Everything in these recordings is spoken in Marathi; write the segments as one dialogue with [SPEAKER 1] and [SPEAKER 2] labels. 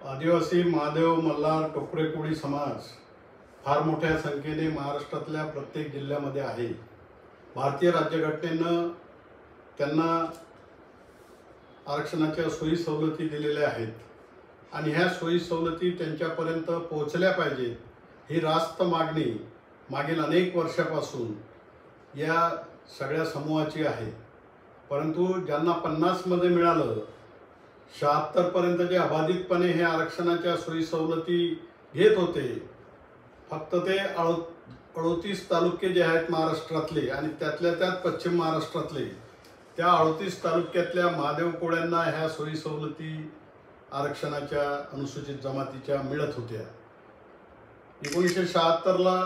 [SPEAKER 1] आदिवासी, महादेव, मल्हार, टोकरे, कोळी समाज फार मोठ्या संख्येने महाराष्ट्रातल्या प्रत्येक जिल्ह्यामध्ये आहे। भारतीय राज्यघटनेनं त्यांना आरक्षणाच्या सोयी सवलती दिलेल्या आहेत आणि ह्या सोयी सवलती त्यांच्यापर्यंत पोहोचल्या पाहिजेत ही रास्त मागणी मागील अनेक वर्षापासून या सगळ्या समूहाची आहे। परंतु ज्यांना 50 मध्ये मिळालं, 76 पर्यंत जे अबाधितपणे हे आरक्षणाच्या सोयी सवलती घेत होते, फक्त ते 38 तालुके जे आहेत महाराष्ट्रातले आणि त्यातल्या त्यात पश्चिम महाराष्ट्रातले त्या 38 तालुक्यातल्या महादेव कोळ्यांना ह्या सोयी सवलती आरक्षणाच्या अनुसूचित जमातीच्या मिळत होत्या। 1976 ला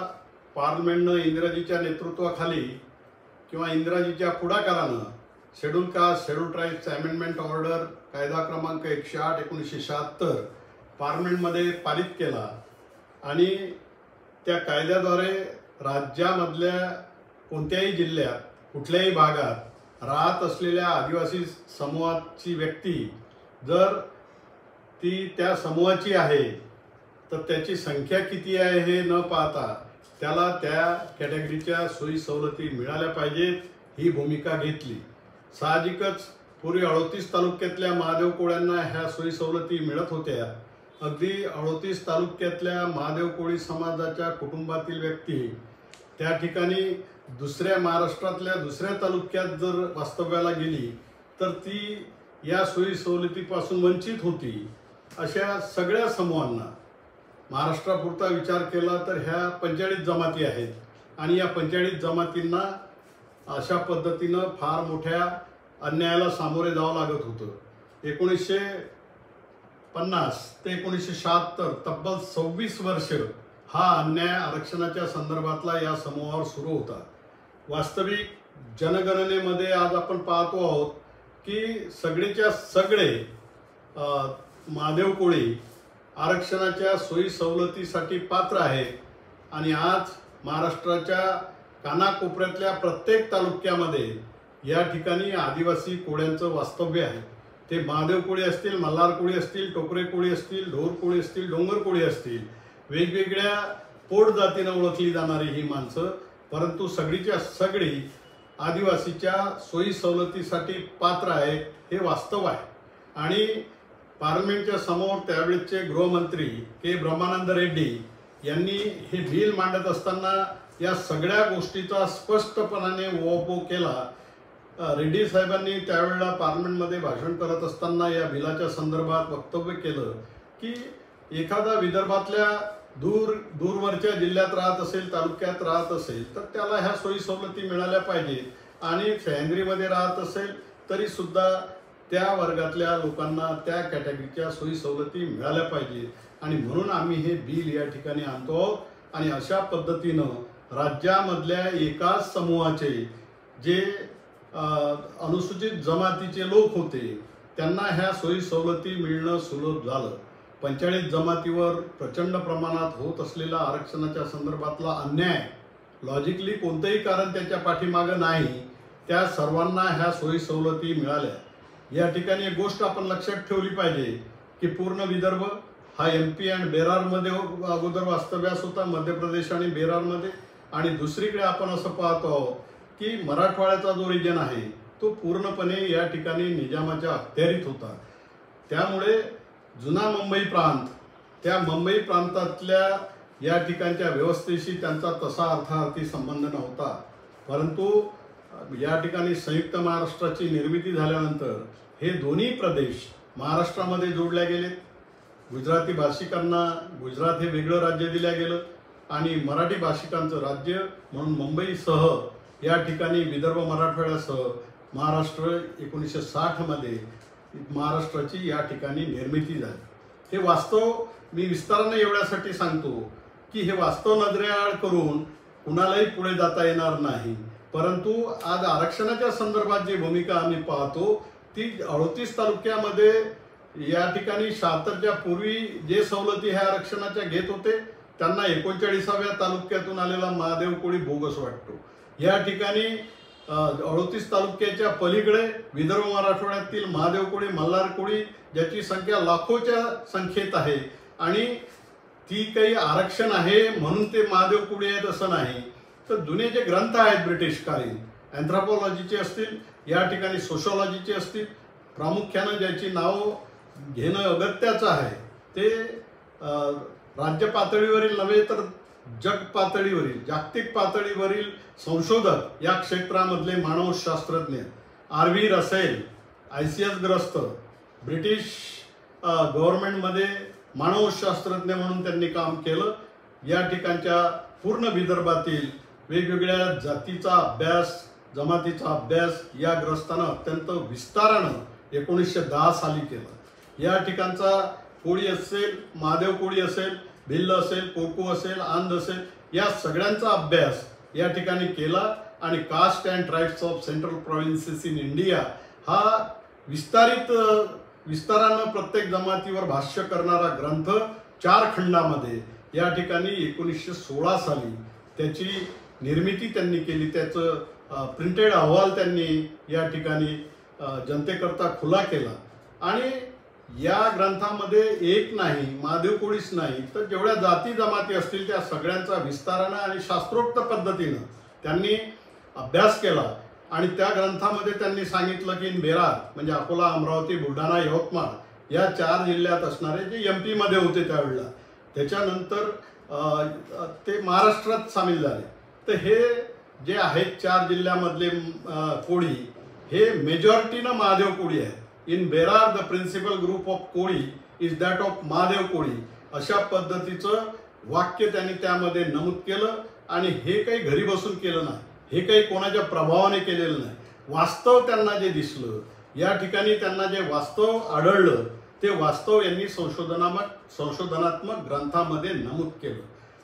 [SPEAKER 1] पार्लमेंटनं इंदिराजीच्या नेतृत्वाखाली किंवा इंदिराजीच्या पुढाकारानं schedule caste schedule tribes amendment order कायदा क्रमांक 108 1976 पार्लमेंटमध्ये पारित केला आणि त्या कायद्याद्वारे राज्यामधल्या कोणत्याही जिल्ह्यात कुठल्याही भागात राहत असलेल्या आदिवासी समूहाची व्यक्ती जर ती त्या समूहाची आहे तर त्याची संख्या किती आहे हे न पाहता त्याला त्या कॅटेगरीच्या सोयी सवलती मिळाल्या पाहिजेत ही भूमिका घेतली। साहजिकच पूर्वी 38 तालुक्यातल्या महादेव कोळ्यांना ह्या सोयी सवलती मिळत होत्या। अगदी 38 तालुक्यातल्या महादेव कोळी समाजाच्या कुटुंबातील व्यक्ती त्या ठिकाणी दुसऱ्या महाराष्ट्रातल्या दुसऱ्या तालुक्यात जर वास्तव्याला गेली तर ती या सोयी सवलतीपासून वंचित होती। अशा सगळ्या समूहांना महाराष्ट्रापुरता विचार केला तर ह्या 45 जमाती आहेत आणि या 45 जमातींना अशा पद्धतीनं फार मोठ्या अन्यायाला सामोरे जावं लागत होतं। 1950 ते 1976 तब्बल 26 वर्ष हा अन्याय आरक्षणाच्या संदर्भातला या समूहावर सुरू होता। वास्तविक जनगणनेमध्ये आज आपण पाहतो आहोत की सगळेच्या सगळे महादेव कोळी आरक्षणाच्या सोयी सवलतीसाठी पात्र आहेत आणि आज महाराष्ट्राच्या कानाकोपऱ्यातल्या प्रत्येक तालुक्यामध्ये या ठिकाणी आदिवासी कोळ्यांचं वास्तव्य आहे। ते महादेव कोळी असतील, मल्हार कोळी असतील, टोकरे कोळी असतील, ढोर कोळी असतील, डोंगर कोळी असतील, वेगवेगळ्या पोट जातीनं ओळखली जाणारी ही माणसं, परंतु सगळीच्या सगळी आदिवासीच्या सोयी सवलतीसाठी पात्र आहेत हे वास्तव आहे। आणि पार्लमेंटच्या समोर त्यावेळेचे गृहमंत्री के ब्रह्मानंद रेड्डी यांनी हे बिल मांडत असताना या सगळ्या गोष्टीचा स्पष्टपणाने उहापोह केला। रेड्डी साहेबांनी त्यावेळेला पार्लमेंटमध्ये भाषण करत असताना या बिलाच्या संदर्भात वक्तव्य केलं की एखादा विदर्भातल्या दूरवरच्या जिल्ह्यात राहत असेल, तालुक्यात राहत असेल तर त्याला ह्या सोयी सवलती मिळाल्या पाहिजेत आणि सह्याद्रीमध्ये राहत असेल तरी सुद्धा त्या वर्गातल्या लोकांना त्या कॅटेगरीच्या सोयी सवलती मिळाल्या पाहिजेत आणि म्हणून आम्ही हे बिल या ठिकाणी आणतो आहोत। आणि अशा पद्धतीनं राज्यामधल्या एकाच समूहाचे जे अनुसूचित जमातीचे लोक होते त्यांना ह्या सोयी सवलती मिळणं सुलभ झालं। 45 जमातीवर प्रचंड प्रमाणात होत असलेला आरक्षणाच्या संदर्भातला अन्याय लॉजिकली कोणतंही कारण त्याच्या पाठीमागं नाही, त्या सर्वांना ह्या सोयी सवलती मिळाल्या। या ठिकाणी एक गोष्ट आपण लक्षात ठेवली पाहिजे की पूर्ण विदर्भ हा MP आणि बेरारमध्ये अगोदर वास्तव्यास होता, मध्य प्रदेश आणि बेरारमध्ये, आणि दुसरीकडे आपण असं पाहतो आहोत की मराठवाड्याचा जो रिजन आहे तो पूर्णपणे या ठिकाणी निजामाच्या अखत्यारीत होता। त्यामुळे जुना मुंबई प्रांत, त्या मुंबई प्रांतातल्या या ठिकाणच्या व्यवस्थेशी त्यांचा तसा अर्थार्थी संबंध नव्हता। परंतु या ठिकाणी संयुक्त महाराष्ट्राची निर्मिती झाल्यानंतर हे दोन्ही प्रदेश महाराष्ट्रामध्ये जोडले गेले। गुजराती भाषिकांना गुजरात हे वेगळं राज्य दिलं गेलं आणि मराठी भाषिकांचं राज्य म्हणून मुंबईसह या ठिकाणी विदर्भ मराठवाड्यासह महाराष्ट्र 1960 मध्ये महाराष्ट्राची या ठिकाणी निर्मिती झाली। हे वास्तव मी विस्ताराने एवढ्यासाठी सांगतो की हे वास्तव नजरेआड करून कुणालाही पुढे जाता येणार नाही। परंतु आज आरक्षणाच्या संदर्भात जी भूमिका आम्ही पाहतो ती 38 तालुक्यामध्ये या ठिकाणी 76च्या पूर्वी जे सवलती ह्या आरक्षणाच्या घेत होते त्यांना 39व्या तालुक्यातून आलेला महादेव कोळी बोगस वाटतो। या ठिकाणी 38 तालुक्याच्या पलीकडे विदर्भ मराठवाड्यातील महादेव कोळी, मल्हार कोळी ज्याची संख्या लाखोच्या संख्येत आहे आणि ती काही आरक्षण आहे म्हणून ते महादेव कोळी आहेत असं नाही. तर जुने जे ग्रंथ आहेत ब्रिटिशकालीन अँथ्रोपॉलॉजीचे असतील, या ठिकाणी सोशॉलॉजीचे असतील, प्रामुख्यानं ज्याची नाव घेणं अगत्याचं आहे ते राज्य पातळीवरील नव्हे तर जग पातळीवरील, जागतिक पातळीवरील संशोधक, या क्षेत्रामधले मानवशास्त्रज्ञ RV रसेल, ICS ग्रस्त, ब्रिटिश गव्हर्नमेंटमध्ये मानवशास्त्रज्ञ म्हणून त्यांनी काम केलं. या ठिकाणच्या पूर्ण विदर्भातील वेगवेगळ्या जातीचा अभ्यास, जमातीचा अभ्यास या ग्रस्तानं अत्यंत विस्तारानं 1910 साली केला. या ठिकाणचा कोळी असेल, महादेव कोळी असेल, भिल्ल असेल, कोकू असेल, आंध असेल, या सगळ्यांचा अभ्यास या ठिकाणी केला आणि caste and tribes of central provinces in India हा विस्तारानं प्रत्येक जमातीवर भाष्य करणारा ग्रंथ 4 खंडामध्ये या ठिकाणी 1916 साली त्याची निर्मिती त्यांनी केली. त्याचं प्रिंटेड अहवाल त्यांनी या ठिकाणी जनतेकरता खुला केला आणि या ग्रंथामध्ये एक नाही, महादेव कोळीच नाही तर जेवढ्या जाती जमाती असतील त्या सगळ्यांचा विस्तारानं आणि शास्त्रोक्त पद्धतीनं त्यांनी अभ्यास केला. आणि त्या ग्रंथामध्ये त्यांनी सांगितलं की बेरार म्हणजे अकोला, अमरावती, बुलढाणा, यवतमाळ या 4 जिल्ह्यात असणारे जे MP मध्ये होते त्यावेळेला, त्याच्यानंतर ते महाराष्ट्रात सामील झाले. तर हे जे आहेत 4 जिल्ह्यामधले कोळी हे मेजॉरिटीनं महादेव कोळी आहे. In Berar the principal group of Koli is that of Mahadev Koli, अशा पद्धतीचं वाक्य त्यांनी त्यामध्ये नमूद केलं. आणि हे काही घरी बसून केलं नाही, हे काही कोणाच्या प्रभावाने केलेलं नाही. वास्तव त्यांना जे दिसलं, या ठिकाणी त्यांना जे वास्तव आढळलं ते वास्तव यांनी संशोधनात्मक ग्रंथामध्ये नमूद केलं.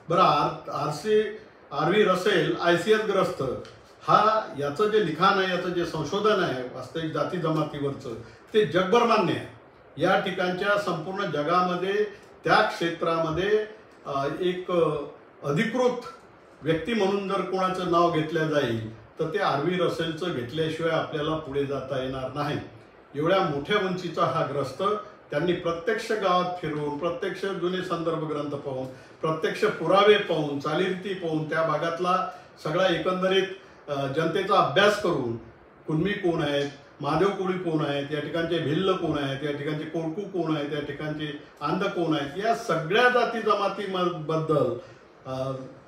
[SPEAKER 1] बरं, RV रसेल, ICS ग्रस्त हा याचं जे लिखाण आहे, याचं जे संशोधन आहे वास्तविक जाती जमातीवरचं, ते जगभर मान्य आहे. या ठिकाणच्या संपूर्ण जगामध्ये त्या क्षेत्रामध्ये एक अधिकृत व्यक्ती म्हणून जर कोणाचं नाव घेतलं जाईल तर ते RV रसेलचं घेतल्याशिवाय आपल्याला पुढे जाता येणार नाही. एवढ्या मोठ्या उंचीचा हा ग्रस्त त्यांनी प्रत्यक्ष गावात फिरून, प्रत्यक्ष जुने संदर्भ ग्रंथ पाहून, प्रत्यक्ष पुरावे पाहून, चालीरीती पाहून, त्या भागातला सगळा एकंदरीत जनतेचा अभ्यास करून कुणबी कोण आहेत, महादेव कोळी कोण आहेत, या ठिकाणचे भिल्ल कोण आहेत, या ठिकाणचे कोळकू कोण आहेत, या ठिकाणचे आंध कोण आहेत, या सगळ्या जाती जमातीबद्दल,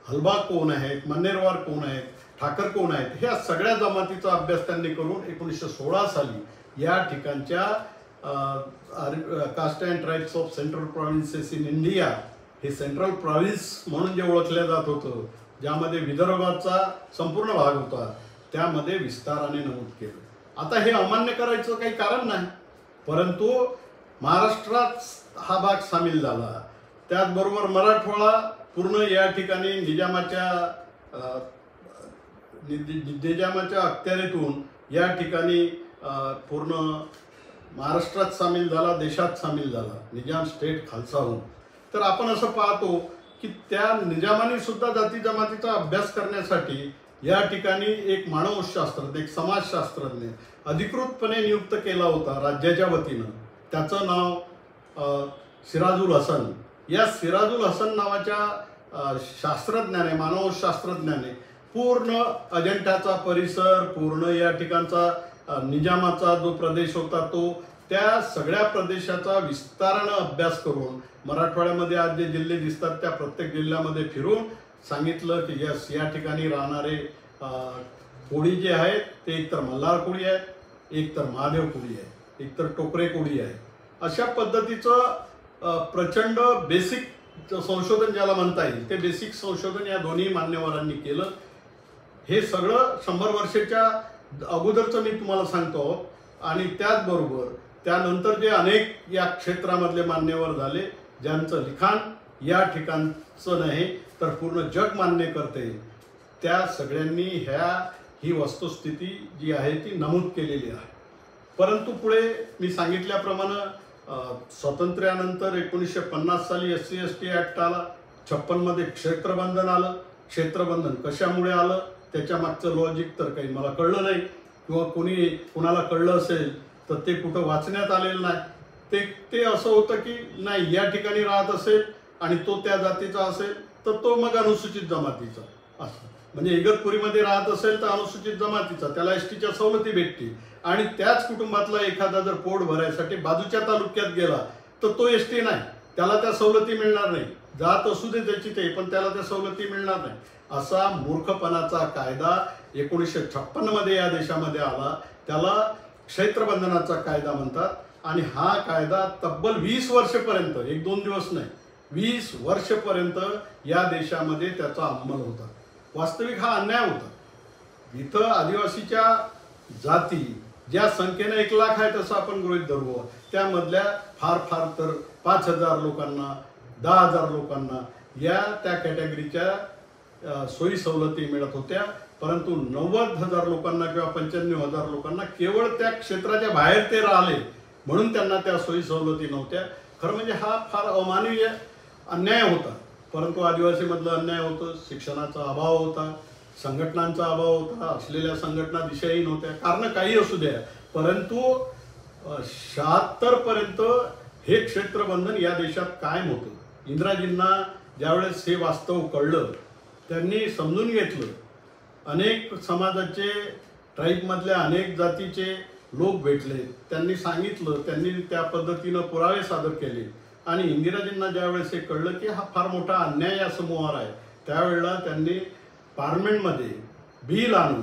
[SPEAKER 1] हलबा कोण आहेत, मन्नेरवार कोण आहेत, ठाकर कोण आहेत, ह्या सगळ्या जमातीचा अभ्यास त्यांनी करून 1916 साली या ठिकाणच्या caste and tribes of central provinces in India, हे सेंट्रल प्रोव्हिन्स म्हणून जे ओळखलं जात होतं, ज्यामध्ये विदर्भाचा संपूर्ण भाग होता, त्यामध्ये विस्ताराने नमूद केलं. आता हे अमान्य करायचं काही कारण नाही, परंतु महाराष्ट्रात हा भाग सामील झाला. त्याचबरोबर मराठवाडा पूर्ण या ठिकाणी निजामाच्या अखत्यारीतून या ठिकाणी पूर्ण महाराष्ट्रात सामील झाला, देशात सामील झाला, निजाम स्टेट खालसा होऊन. तर आपण असं पाहतो की त्या निजामाने सुद्धा जाती जमातीचा अभ्यास करण्यासाठी या ठिकाणी एक मानवशास्त्रज्ञ, एक समाजशास्त्रज्ञ अधिकृतपणे नियुक्त केला होता राज्याच्या वतीनं. त्याचं नाव सिराजुल हसन. या सिराजुल हसन नावाच्या शास्त्रज्ञाने, मानवशास्त्रज्ञाने पूर्ण अजंठाचा परिसर, पूर्ण या ठिकाणचा निजामाचा जो प्रदेश होता तो, त्या सगळ्या प्रदेशाचा विस्तारानं अभ्यास करून मराठवाड्यामध्ये आज जे जिल्हे दिसतात त्या प्रत्येक जिल्ह्यामध्ये फिरून सांगितलं की यस, या ठिकाणी राहणारे कोळी जे आहेत ते एकतर मल्हार कोळी आहेत, एकतर महादेव कोळी आहे, एकतर टोकरे कोळी आहे. अशा पद्धतीचं प्रचंड बेसिक संशोधन ज्याला म्हणता येईल ते बेसिक संशोधन या दोन्ही मान्यवरांनी केलं. हे सगळं 100 वर्षाच्या अगोदरचं मी तुम्हाला सांगतो. आणि त्याचबरोबर त्यानंतर जे अनेक या क्षेत्रामधले मान्यवर झाले, ज्यांचं लिखाण या ठिकाणचं नाही तर पूर्ण जग मान्य करते, त्या सगळ्यांनी ही वस्तुस्थिती जी आहे ती नमूद केलेली आहे. परंतु पुढे मी सांगितल्याप्रमाणे स्वातंत्र्यानंतर 1950 साली SC/ST ॲक्ट आला, 56 मध्ये क्षेत्रबंधन आलं. क्षेत्रबंधन कशामुळे आलं त्याच्या मागचं लॉजिक तर काही मला कळलं नाही, किंवा कोणाला कळलं असेल तर ते कुठं वाचण्यात आलेलं नाही. ते असं होतं की नाही, या ठिकाणी राहत असेल आणि तो त्या जातीचा असेल तर तो मग अनुसूचित जमातीचा असं. म्हणजे इगतपुरीमध्ये राहत असेल तर अनुसूचित जमातीचा, त्याला एसटीच्या सवलती भेटतील. आणि त्याच कुटुंबातला एखादा जर पोट भरायसाठी बाजूच्या तालुक्यात गेला तर तो एसटी नाही, त्याला त्या सवलती मिळणार नाही. जात असू दे त्याची ते, पण त्याला त्या सवलती मिळणार नाही. असा मूर्खपणाचा कायदा 1956 मध्ये या देशामध्ये आला. त्याला क्षेत्रबंधनाचा कायदा म्हणतात. आणि हा कायदा तब्बल 20 वर्षपर्यंत, 1-2 दिवस नाही, 20 वर्षपर्यंत या देशामध्ये त्याचा अंमल होता. वास्तविक हा अन्याय होता. इथं आदिवासीच्या जाती ज्या संख्येने 1 लाख आहेत असं आपण गृहीत धरू, त्यामधल्या फार तर 5,000 लोकांना, 10,000 लोकांना या त्या कॅटेगरीच्या सोयी सवलती मिळत होत्या. परंतु 90,000 लोकांना किंवा 95,000 लोकांना केवळ त्या क्षेत्राच्या बाहेर ते राहिले म्हणून त्यांना त्या सोयी सवलती नव्हत्या. खरं म्हणजे हा फार अमानवीय अन्याय होता. परंतु आदिवासीमधला अन्याय होतं, शिक्षणाचा अभाव होता, संघटनांचा अभाव होता, असलेल्या संघटना दिशाहीन होत्या. कारण काही असू द्या, परंतु 76 पर्यंत हे क्षेत्रबंधन या देशात कायम होतं. इंदिराजींना ज्यावेळेस हे वास्तव कळलं, त्यांनी समजून घेतलं. अनेक समाजाचे, ट्राईबमधल्या अनेक जातीचे लोक भेटले, त्यांनी सांगितलं, त्यांनी त्या पद्धतीनं पुरावे सादर केले. आणि इंदिराजींना ज्यावेळेस हे कळलं की हा फार मोठा अन्याय या समूहावर आहे, त्यावेळेला त्यांनी पार्लमेंटमध्ये बिल आणून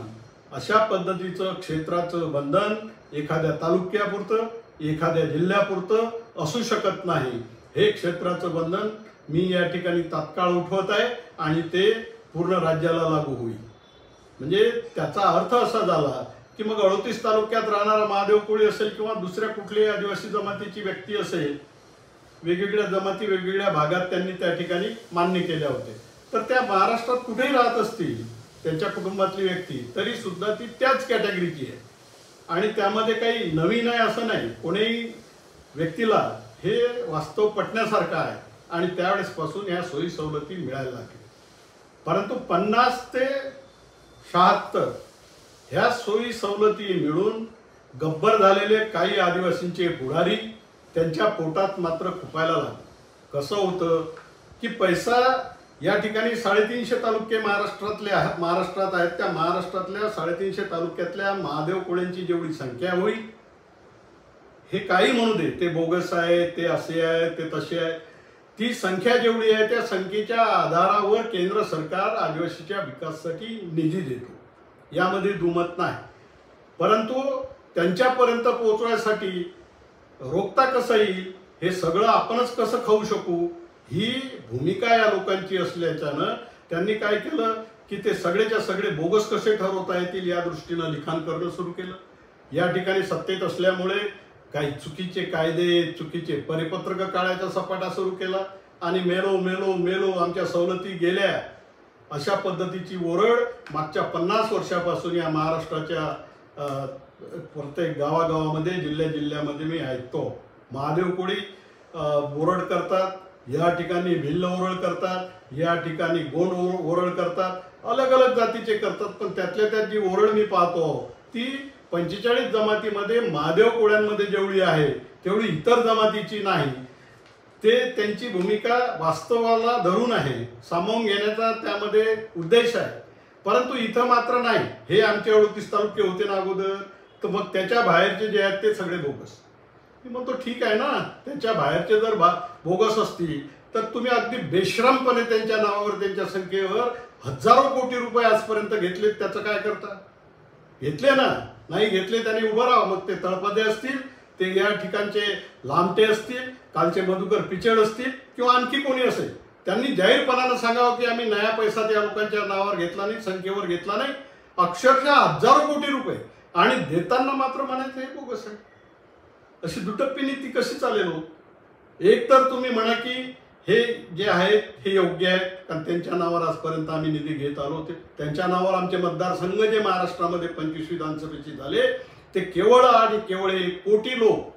[SPEAKER 1] अशा पद्धतीचं क्षेत्राचं बंधन एखाद्या तालुक्यापुरतं, एखाद्या जिल्ह्यापुरतं असू शकत नाही. हे क्षेत्राचं बंधन मी या ठिकाणी तात्काळ उठवत आहे आणि ते पूर्ण राज्याला लागू होईल. म्हणजे त्याचा अर्थ असा झाला की मग 38 तालुक्यात राहणारा महादेव कोळी असेल किंवा दुसऱ्या कुठल्याही आदिवासी जमातीची व्यक्ती असेल, वेगवेगळ्या जमाती वेगवेगळ्या भागात त्यांनी त्या ठिकाणी मान्य केल्या होत्या, तर त्या महाराष्ट्रात कुठेही राहत असतील त्यांच्या कुटुंबातली व्यक्ती तरी सुद्धा ती त्याच कॅटेगरीची आहे. आणि त्यामध्ये काही नवीन आहे असं नाही. कोणीही व्यक्तीला हे वास्तव पटण्यासारखं आहे. आणि त्यावेळेसपासून ह्या सोयी सवलती मिळायला लागल्या. परंतु 50 ते 76 ह्या सोयी सवलती मिळून गब्बर झालेले काही आदिवासींचे पुढारी त्यांच्या पोटात मात्र खुपायला लागले. कसं होतं की पैसा या ठिकाणी 350 तालुके महाराष्ट्रात आहेत. त्या महाराष्ट्रातल्या 350 तालुक्यातल्या महादेव कोळ्यांची जेवढी संख्या होईल, हे काही म्हणू दे, ते बोगस आहे, ते असे आहे, ते तसे आहे, ती संख्या जेवढी आहे त्या संख्येच्या आधारावर केंद्र सरकार आदिवासीच्या विकासासाठी निधी देतो, यामध्ये दुमत नाही. परंतु त्यांच्यापर्यंत पोहोचण्यासाठी रोखता कसं येईल, हे सगळं आपणच कसं खाऊ शकू, ही भूमिका या लोकांची असल्याच्यानं त्यांनी काय केलं की ते सगळेच्या सगळे बोगस कसे ठरवता येतील या दृष्टीनं लिखाण करणं सुरू केलं. या ठिकाणी सत्तेत असल्यामुळे काही चुकीचे कायदे, चुकीचे परिपत्रक काढायचा सपाटा सुरू केला आणि मेलो मेलो मेलो आमच्या सवलती गेल्या, अशा पद्धतीची ओरड मागच्या 50 वर्षापासून या महाराष्ट्राच्या प्रत्येक गावागावामध्ये, जिल्ह्यामध्ये मी ऐकतो. महादेव कोळी ओरड करतात, या ठिकाणी भिल्ल ओरड करतात, या ठिकाणी गोंड ओरड करतात, अलग अलग जातीचे करतात. पण त्यातल्या त्यात जी ओरड मी पाहतो ती 45 जमातीमध्ये महादेव कोळ्यांमध्ये जेवढी आहे तेवढी इतर जमातीची नाही. ते त्यांची भूमिका वास्तवाला धरून आहे, सामावून घेण्याचा त्यामध्ये उद्देश आहे. परंतु इथं मात्र नाही. हे आमचे 38 तालुके होते ना अगोदर, तर मग त्याच्या बाहेरचे जे आहेत ते सगळे बोगस. मी म्हणतो ठीक आहे ना, त्याच्या बाहेरचे जर बोगस असतील तर तुम्ही अगदी बेशरमपणे त्यांच्या नावावर, त्यांच्या संख्येवर हजारो कोटी रुपये आजपर्यंत घेतलेत, त्याचं काय करता? घेतले ना, नाही घेतले त्यांनी उभं राहा. मग ते तळपदे असतील, ते या ठिकाणचे लामटे असतील, कालचे मधुकर पिचड असतील किंवा आणखी कोणी असेल, त्यांनी जाहीरपणानं सांगावं की आम्ही नया पैसा त्या लोकांच्या नावावर घेतला नाही, संख्येवर घेतला नाही, अक्षरशः हजारो कोटी रुपये, आणि देताना मात्र म्हणायचं हे बोगस आहे. अशी दुटप्पी नीती कशी चालेल हो? एक तर तुम्ही म्हणा की हे जे आहेत हे योग्य आहेत, कारण त्यांच्या नावावर आजपर्यंत आम्ही निधी घेत आलो, त्यांच्या नावावर आमचे मतदारसंघ जे महाराष्ट्रामध्ये 25 विधानसभेचे झाले ते केवळ आणि केवळ 1 कोटी लोक,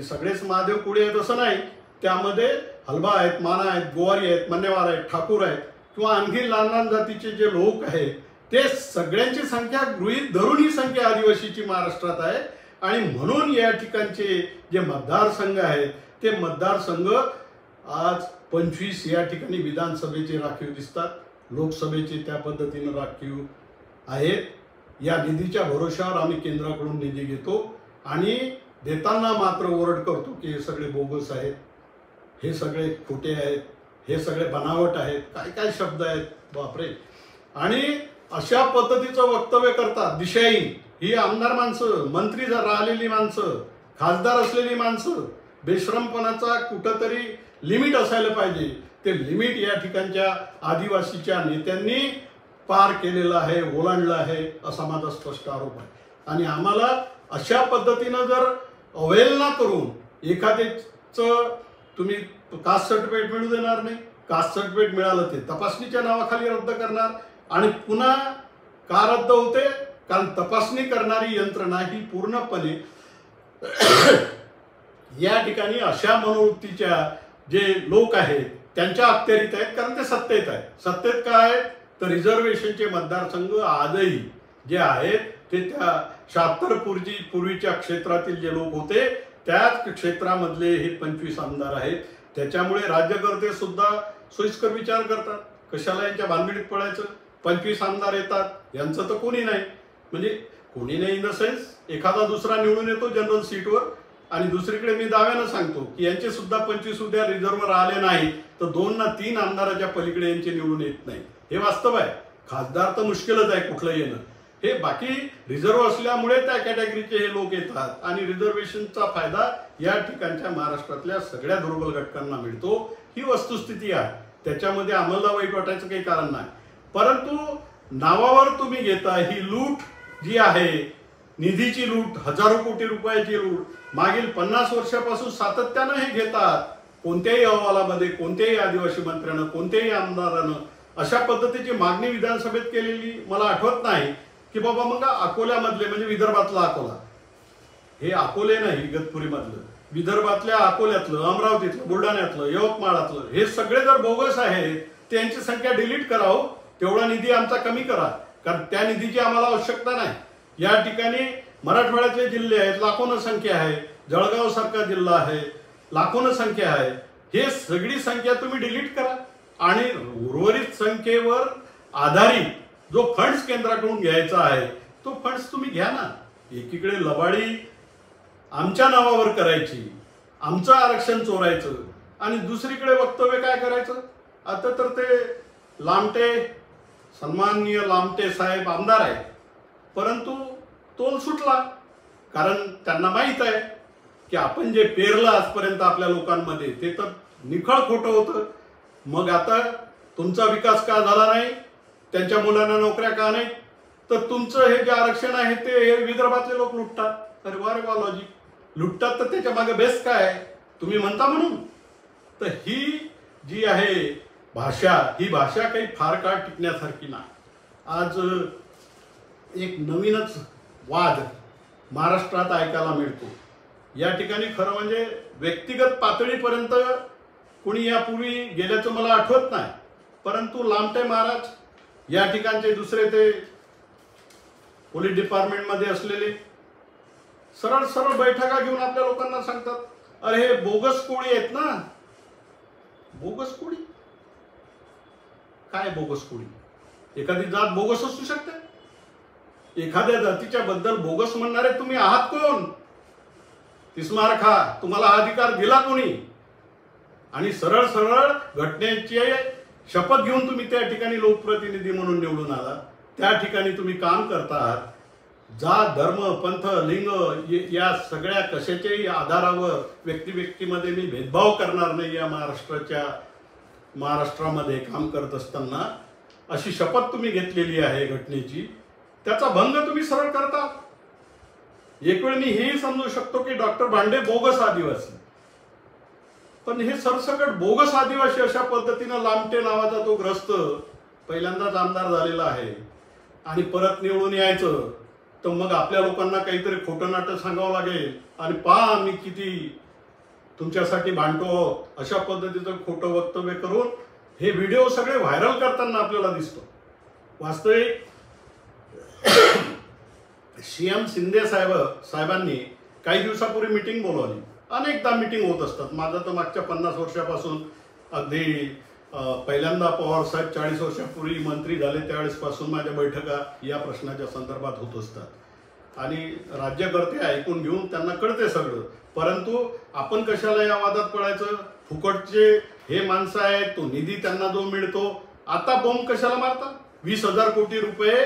[SPEAKER 1] सगळेच महादेव कोळी आहेत असं नाही, त्यामध्ये हलबा आहेत, माना आहेत, गोवारी आहेत, मन्नेवार आहेत, ठाकूर आहेत किंवा आणखी लहान लहान जातीचे जे लोक आहेत ते सगळ्यांची संख्या गृहीत धरून ही संख्या आदिवासीची महाराष्ट्रात आहे आणि म्हणून या ठिकाणचे जे मतदारसंघ आहेत ते मतदारसंघ आज 25 या ठिकाणी विधानसभेचे राखीव दिसतात, लोकसभेचे त्या पद्धतीने राखीव आहेत। या निधीच्या भरोशावर आम्ही केंद्राकडून निधी घेतो आणि देताना मात्र ओरड करतो की हे सगळे बोगस आहेत, हे सगळे खोटे आहेत, हे सगळे बनावट आहेत, काय काय शब्द आहेत बापरे। आणि अशा पद्धतीचं वक्तव्य करतात दिशाहीन ही आमदार माणसं, मंत्री राहिलेली माणसं, खासदार असलेली माणसं। बेशरमपणाचा कुठंतरी लिमिट असायला पाहिजे, ते लिमिट या ठिकाणच्या आदिवासीच्या नेत्यांनी पार केलेलं आहे, ओलांडलं आहे असा माझा स्पष्ट आरोप आहे। आणि आम्हाला अशा पद्धतीनं जर अवहेलना करून एखाद्याचं तुम्ही कास्ट सर्टिफिकेट मिळू देणार नाही, कास्ट सर्टिफिकेट मिळालं ते तपासणीच्या नावाखाली रद्द करणार आणि पुन्हा का रद्द होते, कारण तपासणी करणारी यंत्रणा ही पूर्णपणे या ठिकाणी अशा मनोवृत्तीच्या जे लोक आहेत त्यांच्या अखत्यारीत आहेत, कारण ते सत्तेत आहेत। सत्तेत काय आहे तर रिझर्वेशनचे मतदारसंघ आजही जे आहेत ते त्या 76 पूर्वीच्या क्षेत्रातील जे लोक होते त्याच क्षेत्रामधले हे 25 आमदार आहेत। त्याच्यामुळे राज्यकर्ते सुद्धा सोयीस्कर विचार करतात, कशाला यांच्या भानगडीत पडायचं, 25 आमदार येतात यांचं तर कोणी नाही, म्हणजे कोणी नाही इन द सेन्स एखादा दुसरा निवडून येतो जनरल सीटवर आणि दुसरीकडे मी दाव्यानं सांगतो की यांचे सुद्धा 25 उद्या रिझर्व्हर आले नाही तर 2 ना 3 आमदाराच्या पलीकडे यांचे निवडून येत नाही, हे वास्तव आहे। खासदार तर मुश्किलच आहे कुठलं येणं, हे बाकी रिझर्व्ह असल्यामुळे त्या कॅटेगरीचे हे लोक येतात आणि रिझर्वेशनचा फायदा या ठिकाणच्या महाराष्ट्रातल्या सगळ्या दुर्बल घटकांना मिळतो, ही वस्तुस्थिती आहे। त्याच्यामध्ये आम्हाला वाईट वाटायचं काही कारण नाही, परंतु नावावर तुम्ही घेता ही लूट जी आहे, निधीची लूट, हजारो कोटी रुपयाची लूट मागील 50 वर्षापासून सातत्यानं हे घेतात। कोणत्याही अहवालामध्ये कोणत्याही आदिवासी मंत्र्यानं कोणत्याही आमदारानं अशा पद्धतीची मागणी विधानसभेत केलेली मला आठवत नाही की बाबा मग अकोल्यामधले म्हणजे विदर्भातला अकोला, हे अकोले नाही इगतपुरी मधलं, विदर्भातल्या अकोल्यातलं, अमरावतीतलं, बुलढाण्यातलं, यवतमाळातलं हे सगळे जर बोगस आहेत त्यांची संख्या डिलीट करावं, तेवढा निधी आमचा कमी करा, कारण त्या निधीची आम्हाला आवश्यकता नाही। या ठिकाणी मराठवाड्यातले जिल्हे आहेत, लाखोंना संख्या आहे, जळगाव सारखा जिल्हा आहे, लाखोंना संख्या आहे, हे सगळी संख्या तुम्ही डिलीट करा आणि उर्वरित संख्येवर आधारित जो फंड्स केंद्राकडून घ्यायचा आहे तो फंड्स तुम्ही घ्या ना। एकीकडे लबाडी आमच्या नावावर करायची, आमचं आरक्षण चोरायचं आणि दुसरीकडे वक्तव्य काय करायचं। आता तर ते लामटे, सन्माननीय लामटे साहेब आमदार आहेत, परंतु तोल सुटला, कारण त्यांना माहित आहे की आपण जे पेरलं आजपर्यंत आपल्या लोकांमध्ये ते तर निखळ खोटं होतं। मग आता तुमचा विकास का झाला नाही, त्यांच्या मुलांना नोकऱ्या का नाही, तर तुमचं हे जे आरक्षण आहे ते विदर्भातले लोक लुटतात। अरे वा रे वा, लॉजिक लुटतात तर त्याच्या मागे बेस काय आहे तुम्ही म्हणता म्हणून। तर ही जी आहे भाषा, ही भाषा काही फार काळ टिकण्यासारखी नाही। आज एक नवीनच वाद महाराष्ट्रात ऐकायला मिळतो। या ठिकाणी खरं म्हणजे व्यक्तिगत पातळीपर्यंत कोणी यापूर्वी गेल्याचं मला आठवत नाही, परंतु लामटे महाराज या ठिकाणचे दुसरे ते पोलीस डिपार्टमेंटमध्ये असलेले सरळ सरळ बैठका घेऊन आपल्या लोकांना सांगतात, अरे हे बोगस कोळी आहेत ना। बोगस कोळी काय, बोगस कोळी एखादी जात बोगस असू शकते, एखाद्या जातीच्या बद्दल बोगस म्हणणारे तुम्ही आहात कोण, तिस्मार खा, तुम्हाला हा अधिकार दिला कोणी। आणि सरळ सरळ घटनेची शपथ घेऊन तुम्ही त्या ठिकाणी लोकप्रतिनिधी म्हणून निवडून आला, त्या ठिकाणी तुम्ही काम करता आहात। जात, धर्म, पंथ, लिंग या सगळ्या कशाच्याही आधारावर व्यक्तिमध्ये मी भेदभाव करणार नाही या महाराष्ट्रामध्ये काम करत असताना अशी शपथ तुम्ही घेतलेली आहे घटनेची, त्याचा भंग तुम्ही सरळ करता। एक वेळ मी हेही समजू शकतो की डॉक्टर भांडे बोगस आदिवासी, पण हे सरसकट बोगस आदिवासी अशा पद्धतीनं लामटे नावाचा तो ग्रस्त पहिल्यांदाच आमदार झालेला आहे आणि परत निवडून यायचं तर मग आपल्या लोकांना काहीतरी खोटं नाटक सांगावं लागेल आणि पहा मी किती तुमच्यासाठी भांडतो, अशा पद्धतीचं खोटं वक्तव्य करून हे व्हिडिओ सगळे व्हायरल करताना आपल्याला दिसतो। वास्तविक CM शिंदे साहेबांनी काही दिवसापूर्वी मीटिंग बोलवली. अनेकदा मीटिंग होत असतात. माझं तर मागच्या 50 वर्षापासून अगदी पहिल्यांदा पवार साहेब 40 वर्षापूर्वी मंत्री झाले त्यावेळेसपासून माझ्या बैठका या प्रश्नाच्या संदर्भात होत असतात आणि राज्यकर्ते ऐकून घेऊन त्यांना कळते सगळं. परंतु आपण कशाला या वादात पडायचं? फुकटचे हे माणसं आहेत, तो निधी त्यांना जो मिळतो. आता बॉम्ब कशाला मारतात? 20,000 कोटी रुपये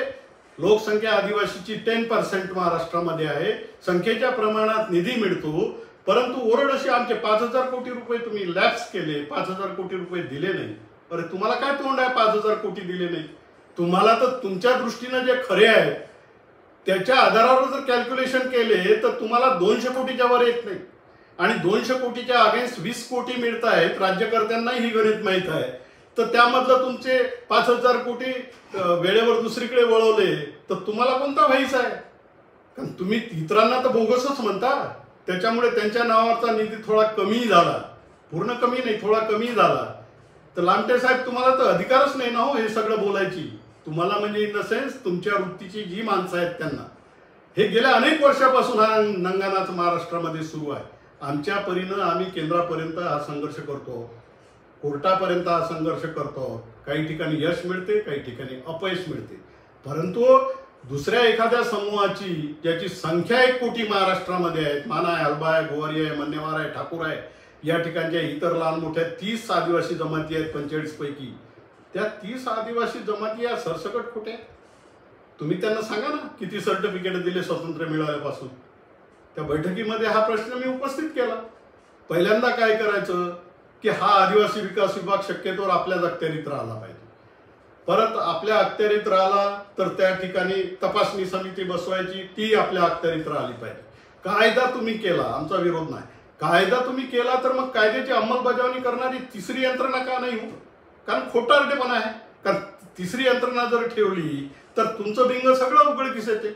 [SPEAKER 1] लोकसंख्या आदिवासीची 10% महाराष्ट्रामध्ये आहे. संख्येच्या प्रमाणात निधी मिळतो, परंतु ओरड अशी आमचे 5,000 कोटी रुपये तुम्ही लॅप्स केले, 5,000 कोटी रुपये दिले नाही. अरे तुम्हाला काय तोंड आहे 5,000 कोटी दिले नाही? तुम्हाला तर तुमच्या दृष्टीनं जे खरे आहे त्याच्या आधारावर जर कॅल्क्युलेशन केले तर तुम्हाला 200 कोटीच्या वर येत नाही. आणि 200 कोटीच्या अगेन्स्ट 20 कोटी मिळत आहेत. राज्यकर्त्यांनाही ही गणित माहीत आहे. तर त्यामधलं तुमचे 5,000 कोटी वेळेवर दुसरीकडे वळवले तर तुम्हाला कोणता व्हायचा आहे? कारण तुम्ही इतरांना तर बोगसच म्हणता. त्याच्यामुळे त्यांच्या नावाचा निधी थोडा कमी झाला, पूर्ण कमी नाही, थोडा कमी झाला. तर लामटे साहेब तुम्हाला तर अधिकारच नाही ना हो हे सगळं बोलायची. तुम्हाला म्हणजे इन द सेन्स तुमच्या वृत्तीची जी माणसं आहेत त्यांना हे गेल्या अनेक वर्षापासून हा नंगानाच महाराष्ट्रामध्ये सुरू आहे. आमच्या परीनं आम्ही केंद्रापर्यंत हा संघर्ष करतो, कोर्टापर्यंत हा संघर्ष करतो. काही ठिकाणी यश मिळते, काही ठिकाणी अपयश मिळते. परंतु दुसऱ्या एखाद्या समूहाची ज्याची संख्या 1 कोटी महाराष्ट्रामध्ये आहे, माना आहे, हलबा आहे, गोवारी आहे, मन्नेवार आहे, ठाकूर आहे, या ठिकाणच्या इतर लहान मोठ्या 30 आदिवासी जमाती आहेत 45 पैकी. त्या 30 आदिवासी जमाती या सरसकट कुठे? तुम्ही त्यांना सांगा ना किती सर्टिफिकेट दिले स्वातंत्र्य मिळाल्यापासून. त्या बैठकीमध्ये हा प्रश्न मी उपस्थित केला. पहिल्यांदा काय करायचं की हा आदिवासी विकास विभाग शक्यतोवर आपल्याच अखत्यारीत राहिला पाहिजे. परत आपल्या अखत्यारीत राहिला तर त्या ठिकाणी तपासणी समिती बसवायची, ती आपल्या अखत्यारीत राहिली पाहिजे. कायदा तुम्ही केला, आमचा विरोध नाही. कायदा तुम्ही केला तर मग कायद्याची अंमलबजावणी करणारी तिसरी यंत्रणा का नाही हो? कारण खोटारडेपणा आहे. कारण तिसरी यंत्रणा जर ठेवली तर तुमचं बिंग सगळं उघडकीस येते.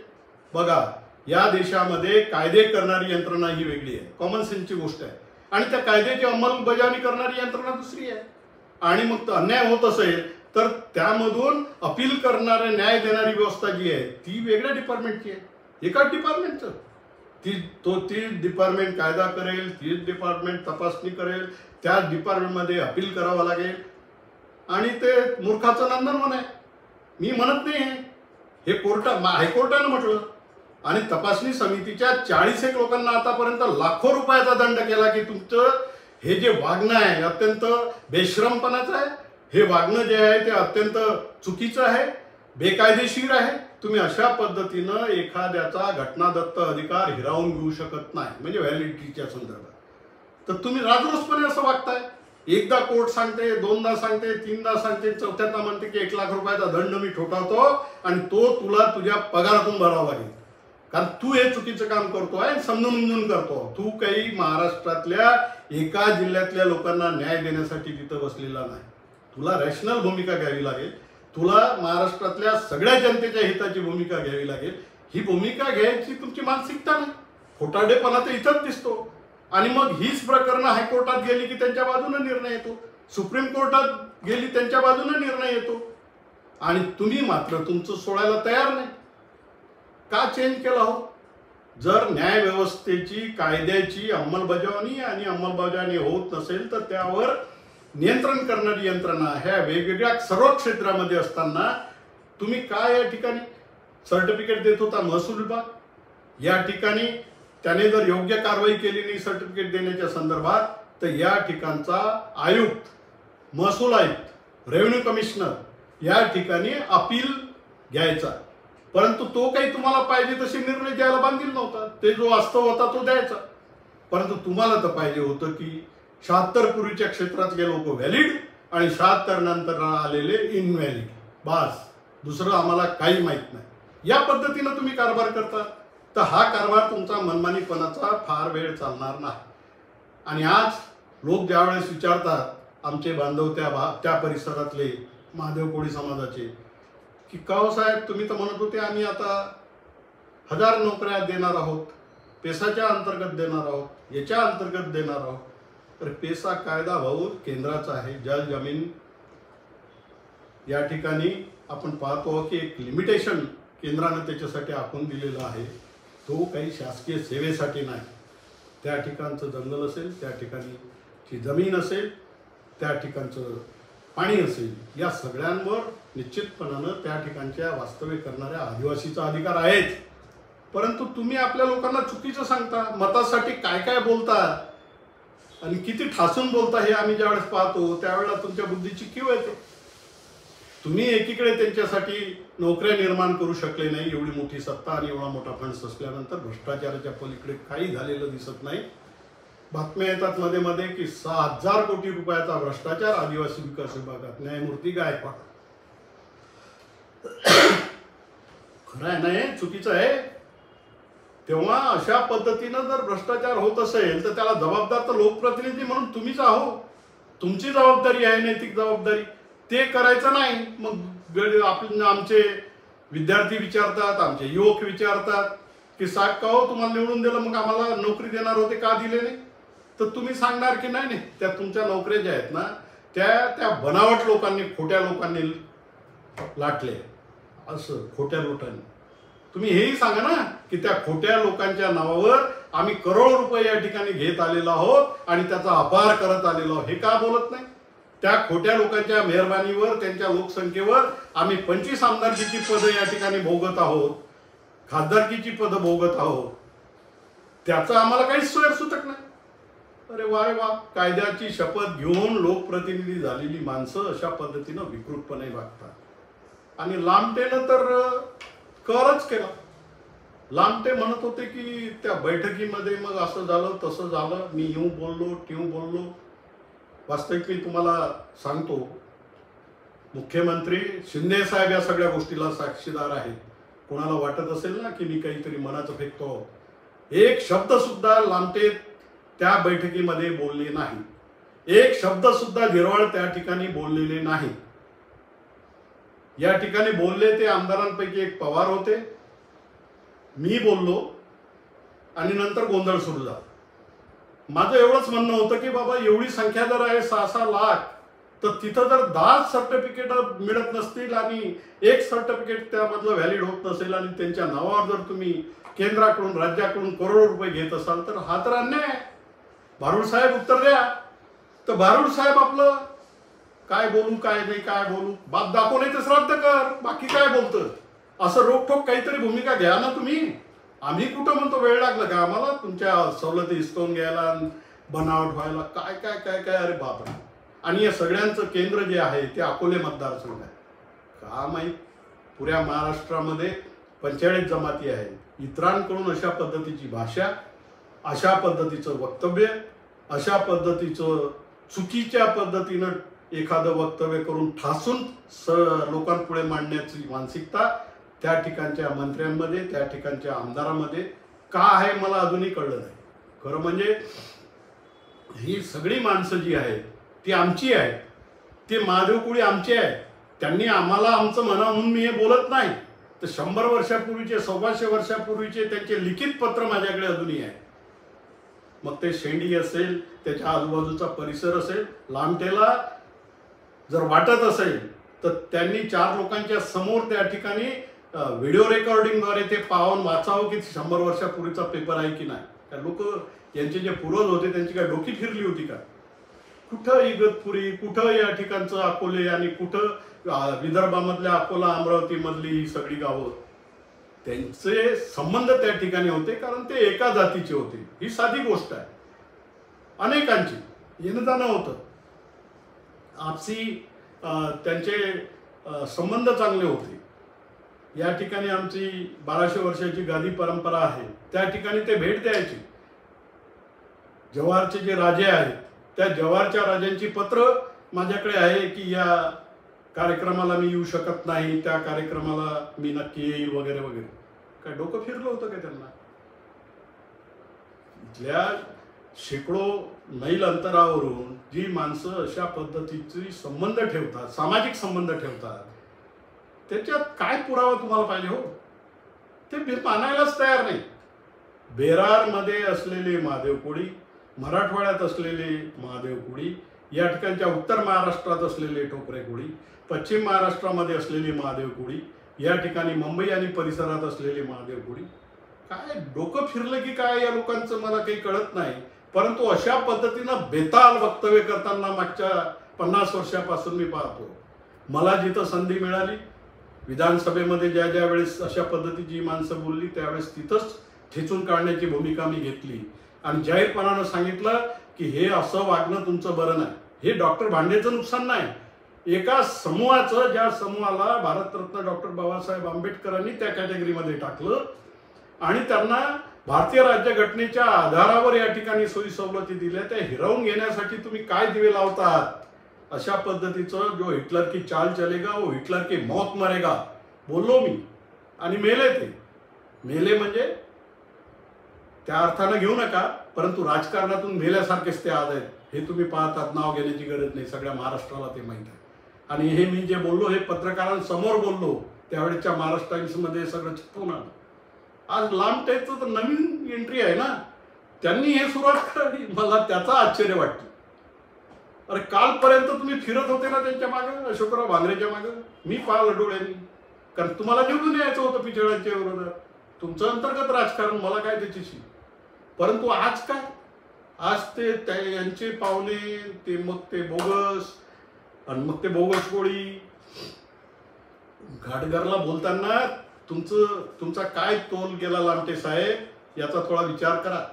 [SPEAKER 1] बघा, या देशामध्ये कायदे करणारी यंत्रणा ही वेगळी आहे, कॉमन सेन्सची गोष्ट आहे. आणि त्या कायद्याची अंमलबजावणी करणारी यंत्रणा दुसरी आहे. आणि मग अन्याय होत असेल तर त्यामधून अपील करणारे, न्याय देणारी व्यवस्था जी आहे ती वेगळ्या डिपार्टमेंटची आहे, एकाच डिपार्टमेंटचं. ती डिपार्टमेंट कायदा करेल, तीच डिपार्टमेंट तपासणी करेल, त्याच डिपार्टमेंटमध्ये अपील करावं लागेल. आणि ते मूर्खाचं नंदनवन आहे. मी म्हणत नाही हे हायकोर्टानं म्हटलं. आणि तपासणी समितीच्या 41 लोकांना आतापर्यंत लाखो रुपयाचा दंड केला की तुमचं हे जे वागणं आहे अत्यंत बेशरमपणाचं आहे. हे वागणं जे आहे ते अत्यंत चुकीचं आहे, बेकायदेशीर आहे. तुम्ही अशा पद्धतीनं एखाद्याचा घटनादत्त अधिकार हिरावून घेऊ शकत नाही, म्हणजे व्हॅलिडिटीच्या संदर्भात. तर तुम्ही राजरोसपणे असं वागताय. एकदा कोर्ट सांगते, दोनदा सांगते, तीनदा सांगते, चौथ्यांदा म्हणते की 1 लाख रुपयाचा दंड मी ठोठावतो आणि तो तुला तुझ्या पगारातून भरावा लागेल. कारण तू हे चुकीचं काम करतोय, समजून करतो. तू काही महाराष्ट्रातल्या एका जिल्ह्यातल्या लोकांना न्याय देण्यासाठी तिथं बसलेला नाही. तुला रॅशनल भूमिका घ्यावी लागेल. तुला महाराष्ट्रातल्या सगळ्या जनतेच्या हिताची भूमिका घ्यावी लागेल. ही भूमिका घ्यायची तुमची मानसिकता नाही. खोटारडेपणा तर इथंच दिसतो. आणि मग हीच प्रकरणं हायकोर्टात गेली की त्यांच्या बाजूने निर्णय येतो, सुप्रीम कोर्टात गेली त्यांच्या बाजूने निर्णय येतो. आणि तुम्ही मात्र तुमचं सोडायला तयार नाही. का चेंज केला हो? जर न्याय व्यवस्थेची, कायद्याची अंमलबजावणी आणि अंमलबजावणी होत नसेल तर त्यावर नियंत्रण करणारी यंत्रणा ह्या वेगवेगळ्या सर्व क्षेत्रामध्ये असताना तुम्ही काय या ठिकाणी सर्टिफिकेट देत होता महसूल विभाग? या ठिकाणी त्याने जर योग्य कारवाई केली नाही सर्टिफिकेट देण्याच्या संदर्भात तर या ठिकाणचा आयुक्त, महसूल आयुक्त, रेव्हेन्यू कमिशनर या ठिकाणी अपील घ्यायचा. परंतु तो काही तुम्हाला पाहिजे तसे निर्णय द्यायला बांधील नव्हता. ते जो वास्तव होता तो द्यायचा. परंतु तुम्हाला तर पाहिजे होतं की 76 पूर्वीच्या क्षेत्रातले लोक व्हॅलिड आणि 76 नंतर आलेले इनव्हॅलिड. बास, दुसरं आम्हाला काही माहित नाही. या पद्धतीनं तुम्ही कारभार करता तर हा कारभार तुमचा मनमानीपणाचा फार वेळ चालणार नाही. आणि आज लोक ज्यावेळेस विचारतात आमचे बांधव त्या परिसरातले महादेव कोळी समाजाचे की काहो साहेब तुम्ही तर म्हणत होते आम्ही आता 1000 नोकऱ्या देणार आहोत, पेसाच्या अंतर्गत देणार आहोत, याच्या अंतर्गत देणार आहोत. तर पेसा कायदा भाऊ केंद्राचा आहे. जल जमीन या ठिकाणी आपण पाहतो की एक लिमिटेशन केंद्रानं त्याच्यासाठी आखून दिलेला आहे तो काही शासकीय सेवेसाठी नाही. त्या ठिकाणचं जंगल असेल, त्या ठिकाणची जमीन असेल, त्या ठिकाणचं पाणी असेल, या सगळ्यांवर निश्चितपणानं त्या ठिकाणच्या वास्तव्य करणाऱ्या आदिवासीचा अधिकार आहेच. परंतु तुम्ही आपल्या लोकांना चुकीचं सांगता, मतासाठी काय काय बोलता आणि किती ठासून बोलता हे आम्ही ज्यावेळेस पाहतो त्यावेळेला तुमच्या बुद्धीची कीव येते. तुम्ही एकीकडे त्यांच्यासाठी नोकऱ्या निर्माण करू शकले नाही, एवढी मोठी सत्ता आणि एवढा मोठा फंड्स असल्यानंतर भ्रष्टाचाराच्या पलीकडे काही झालेलं दिसत नाही. बातम्या येतात मध्ये मध्ये की 6,000 कोटी रुपयाचा भ्रष्टाचार आदिवासी विकास विभागात. न्यायमूर्ती गायकवाड. खरं आहे नाही, चुकीचं आहे. तेव्हा अशा पद्धतीनं जर भ्रष्टाचार होत असेल तर त्याला जबाबदार तर लोकप्रतिनिधी म्हणून तुम्हीच आहो. तुमची जबाबदारी आहे, नैतिक जबाबदारी. ते करायचं नाही. मग आमचे विद्यार्थी विचारतात, आमचे युवक विचारतात की साहेब का हो तुम्हाला निवडून दिलं, मग आम्हाला नोकरी देणार होते, का दिले नाही? तर तुम्ही सांगणार की नाही त्या तुमच्या नोकऱ्या ज्या आहेत ना त्या बनावट लोकांनी, खोट्या लोकांनी लाटले, असं खोट्या लोटांनी. तुम्ही हेही सांगा ना की त्या खोट्या लोकांच्या नावावर आम्ही करोड रुपये या ठिकाणी घेत आलेलो आहोत आणि त्याचा अपार करत आलेलो आहोत. हे का बोलत नाही? त्या खोट्या लोकांच्या मेहरबानीवर, त्यांच्या लोकसंख्येवर आम्ही 25 आमदारकीची पदं या ठिकाणी भोगत आहोत, खासदारकीची पदं भोगत आहोत. त्याचा आम्हाला काहीच सोयरसुतक नाही. अरे वा रे वा, कायद्याची शपथ घेऊन लोकप्रतिनिधी झालेली माणसं अशा पद्धतीनं विकृतपणे वागतात. आणि लामटेनं तर करच केला. लामटे म्हणत होते की त्या बैठकीमध्ये मग असं झालं तसं झालं, मी येऊ बोललो टिऊ बोललो. वास्तविक मी तुम्हाला सांगतो, मुख्यमंत्री शिंदे साहेब या सगळ्या गोष्टीला साक्षीदार आहेत. कोणाला वाटत असेल ना की मी काहीतरी मनाचं फेकतो, एक शब्द सुद्धा लामटे त्या बैठकीमध्ये बोलले नाही. एक शब्द सुद्धा गिरवाळ त्या ठिकाणी बोललेले नाही. या ठिकाणी बोलले ते आमदारांपैकी एक पवार होते, मी बोललो आणि नंतर गोंधळ सुरू झाला. माझं एवढंच म्हणणं होतं की बाबा एवढी संख्या जर आहे 6-6 लाख, तर तिथं जर 10 सर्टिफिकेट मिळत नसतील आणि एक सर्टिफिकेट त्यामधलं व्हॅलिड होत नसेल आणि त्यांच्या नावावर जर तुम्ही केंद्राकडून, राज्याकडून करोड रुपये घेत असाल तर हा तर अन्याय आहे. भारुड साहेब उत्तर द्या. तर भारुड साहेब आपलं काय बोलू काय नाही, काय बोलू, बाप दाखवू नाही तर श्राद्ध कर, बाकी काय बोलतं, असं रोखोक काहीतरी भूमिका घ्या ना तुम्ही. आम्ही कुठं म्हणतो वेळ लागला का आम्हाला तुमच्या सवलती हिसकावून घ्यायला, बनावट व्हायला, काय काय काय काय. अरे बापरे. आणि या सगळ्यांचं केंद्र जे आहे ते अकोले मतदारसंघ आहे. का माहीत, पुऱ्या महाराष्ट्रामध्ये 45 जमाती आहेत. इतरांकडून अशा पद्धतीची भाषा, अशा पद्धतीचं वक्तव्य, अशा पद्धतीचं चुकीच्या पद्धतीनं एखादं वक्तव्य करून ठासून लोकांपुढे मांडण्याची मानसिकता त्या ठिकाणच्या मंत्र्यांमध्ये, त्या ठिकाणच्या आमदारांमध्ये का आहे मला अजूनही कळलं नाही. खरं म्हणजे ही सगळी माणसं जी आहेत ती आमची आहेत. ते महादेव कुळी आमचे आहेत. त्यांनी आम्हाला आमचं म्हणा म्हणून मी हे बोलत नाही. तर 100 वर्षापूर्वीचे, 125 वर्षापूर्वीचे त्यांचे लिखित पत्र माझ्याकडे अजूनही आहे. मग ते शेंडी असेल, त्याच्या आजूबाजूचा परिसर असेल, लामटेला जर वाटत असेल तर त्यांनी 4 लोकांच्या समोर त्या ठिकाणी व्हिडिओ रेकॉर्डिंगद्वारे ते पाहून वाचावं की 100 वर्षापूर्वीचा पेपर आहे की नाही. त्या लोक यांचे जे पूर्वज होते त्यांची काय डोकी फिरली होती का? कुठं इगतपुरी, कुठं या ठिकाणचं अकोले आणि कुठं विदर्भामधल्या अकोला, अमरावती मधली ही सगळी गावं, त्यांचे संबंध त्या ठिकाणी होते कारण ते एका जातीचे होते. ही साधी गोष्ट आहे. अनेकांची येणं जाणं होतं, आपसी त्यांचे संबंध चांगले होते. या ठिकाणी आमची 1200 वर्षाची गादी परंपरा आहे. त्या ठिकाणी ते भेट द्यायचे. जव्हारचे जे राजे आहेत त्या जव्हारच्या राजांची पत्र माझ्याकडे आहे की या कार्यक्रमाला मी येऊ शकत नाही, त्या कार्यक्रमाला मी नक्की येईल वगैरे वगैरे. काय डोकं फिरलं होतं का त्यांना? इथल्या शेकडो मैल अंतरावरून जी माणसं अशा पद्धतीचे संबंध ठेवतात, सामाजिक संबंध ठेवतात, त्याच्यात काय पुरावा तुम्हाला पाहिजे हो? ते मानायलाच तयार नाही. बेरारमध्ये असलेले महादेव कोळी, मराठवाड्यात असलेले महादेव कोळी, या ठिकाणच्या उत्तर महाराष्ट्रात असलेले ठोकरे कोळी, पश्चिम महाराष्ट्रामध्ये असलेले महादेव कोळी, या ठिकाणी मुंबई आणि परिसरात असलेले महादेव कोळी, काय डोकं फिरलं की काय या लोकांचं मला काही कळत नाही. परंतु अशा पद्धतीनं बेताल वक्तव्य करताना मागच्या 50 वर्षापासून मी पाहतो. मला जिथं संधी मिळाली विधानसभेमध्ये ज्या वेळेस अशा पद्धतीची माणसं बोलली त्यावेळेस तिथंच ठेचून काढण्याची भूमिका मी घेतली आणि जाहीरपणानं सांगितलं की हे असं वागणं तुमचं बरं नाही. हे डॉक्टर भांडेचं नुकसान नाही, एका समूहाचं, ज्या समूहाला भारतरत्न डॉक्टर बाबासाहेब आंबेडकरांनी त्या कॅटेगरीमध्ये टाकलं आणि त्यांना भारतीय राज्यघटनेच्या आधारावर या ठिकाणी सोयी सवलती दिल्या, त्या हिरावून घेण्यासाठी तुम्ही काय दिवे लावतात. अशा पद्धतीचं जो हिटलर की चाल चलेगा वो हिटलर की मौत मरेगा बोललो मी आणि मेले. ते मेले म्हणजे त्या अर्थानं घेऊ नका, परंतु राजकारणातून मेल्यासारखेच ते आज आहेत. हे तुम्ही पाहतात, नाव घेण्याची गरज नाही, सगळ्या महाराष्ट्राला ते माहीत आहे. आणि हे मी जे बोललो हे पत्रकारांसमोर बोललो, त्यावेळेच्या महाराष्ट्र टाइम्समध्ये सगळं चिपवून आलं. आज लांबटेचं तर नवीन एंट्री आहे ना, त्यांनी हे सुरुवात करावी, मला त्याचा आश्चर्य वाटतं. अरे कालपर्यंत तुम्ही फिरत होते ना त्यांच्या मागं, अशोकराव भांगरेच्या मागं, मी पाहिलं डोळ्यांनी, कारण तुम्हाला निवडून यायचं होतं पिछाड्यांच्या विरोधात. तुमचं अंतर्गत राजकारण, मला काय त्याच्याशी. परंतु आज काय, आज ते यांचे पावले, ते मग ते बोगस आणि मग ते बोगस कोळी. घाटघरला बोलताना तुमचा काय तोल गेला लामटे साहेब, याचा थोडा विचार करा.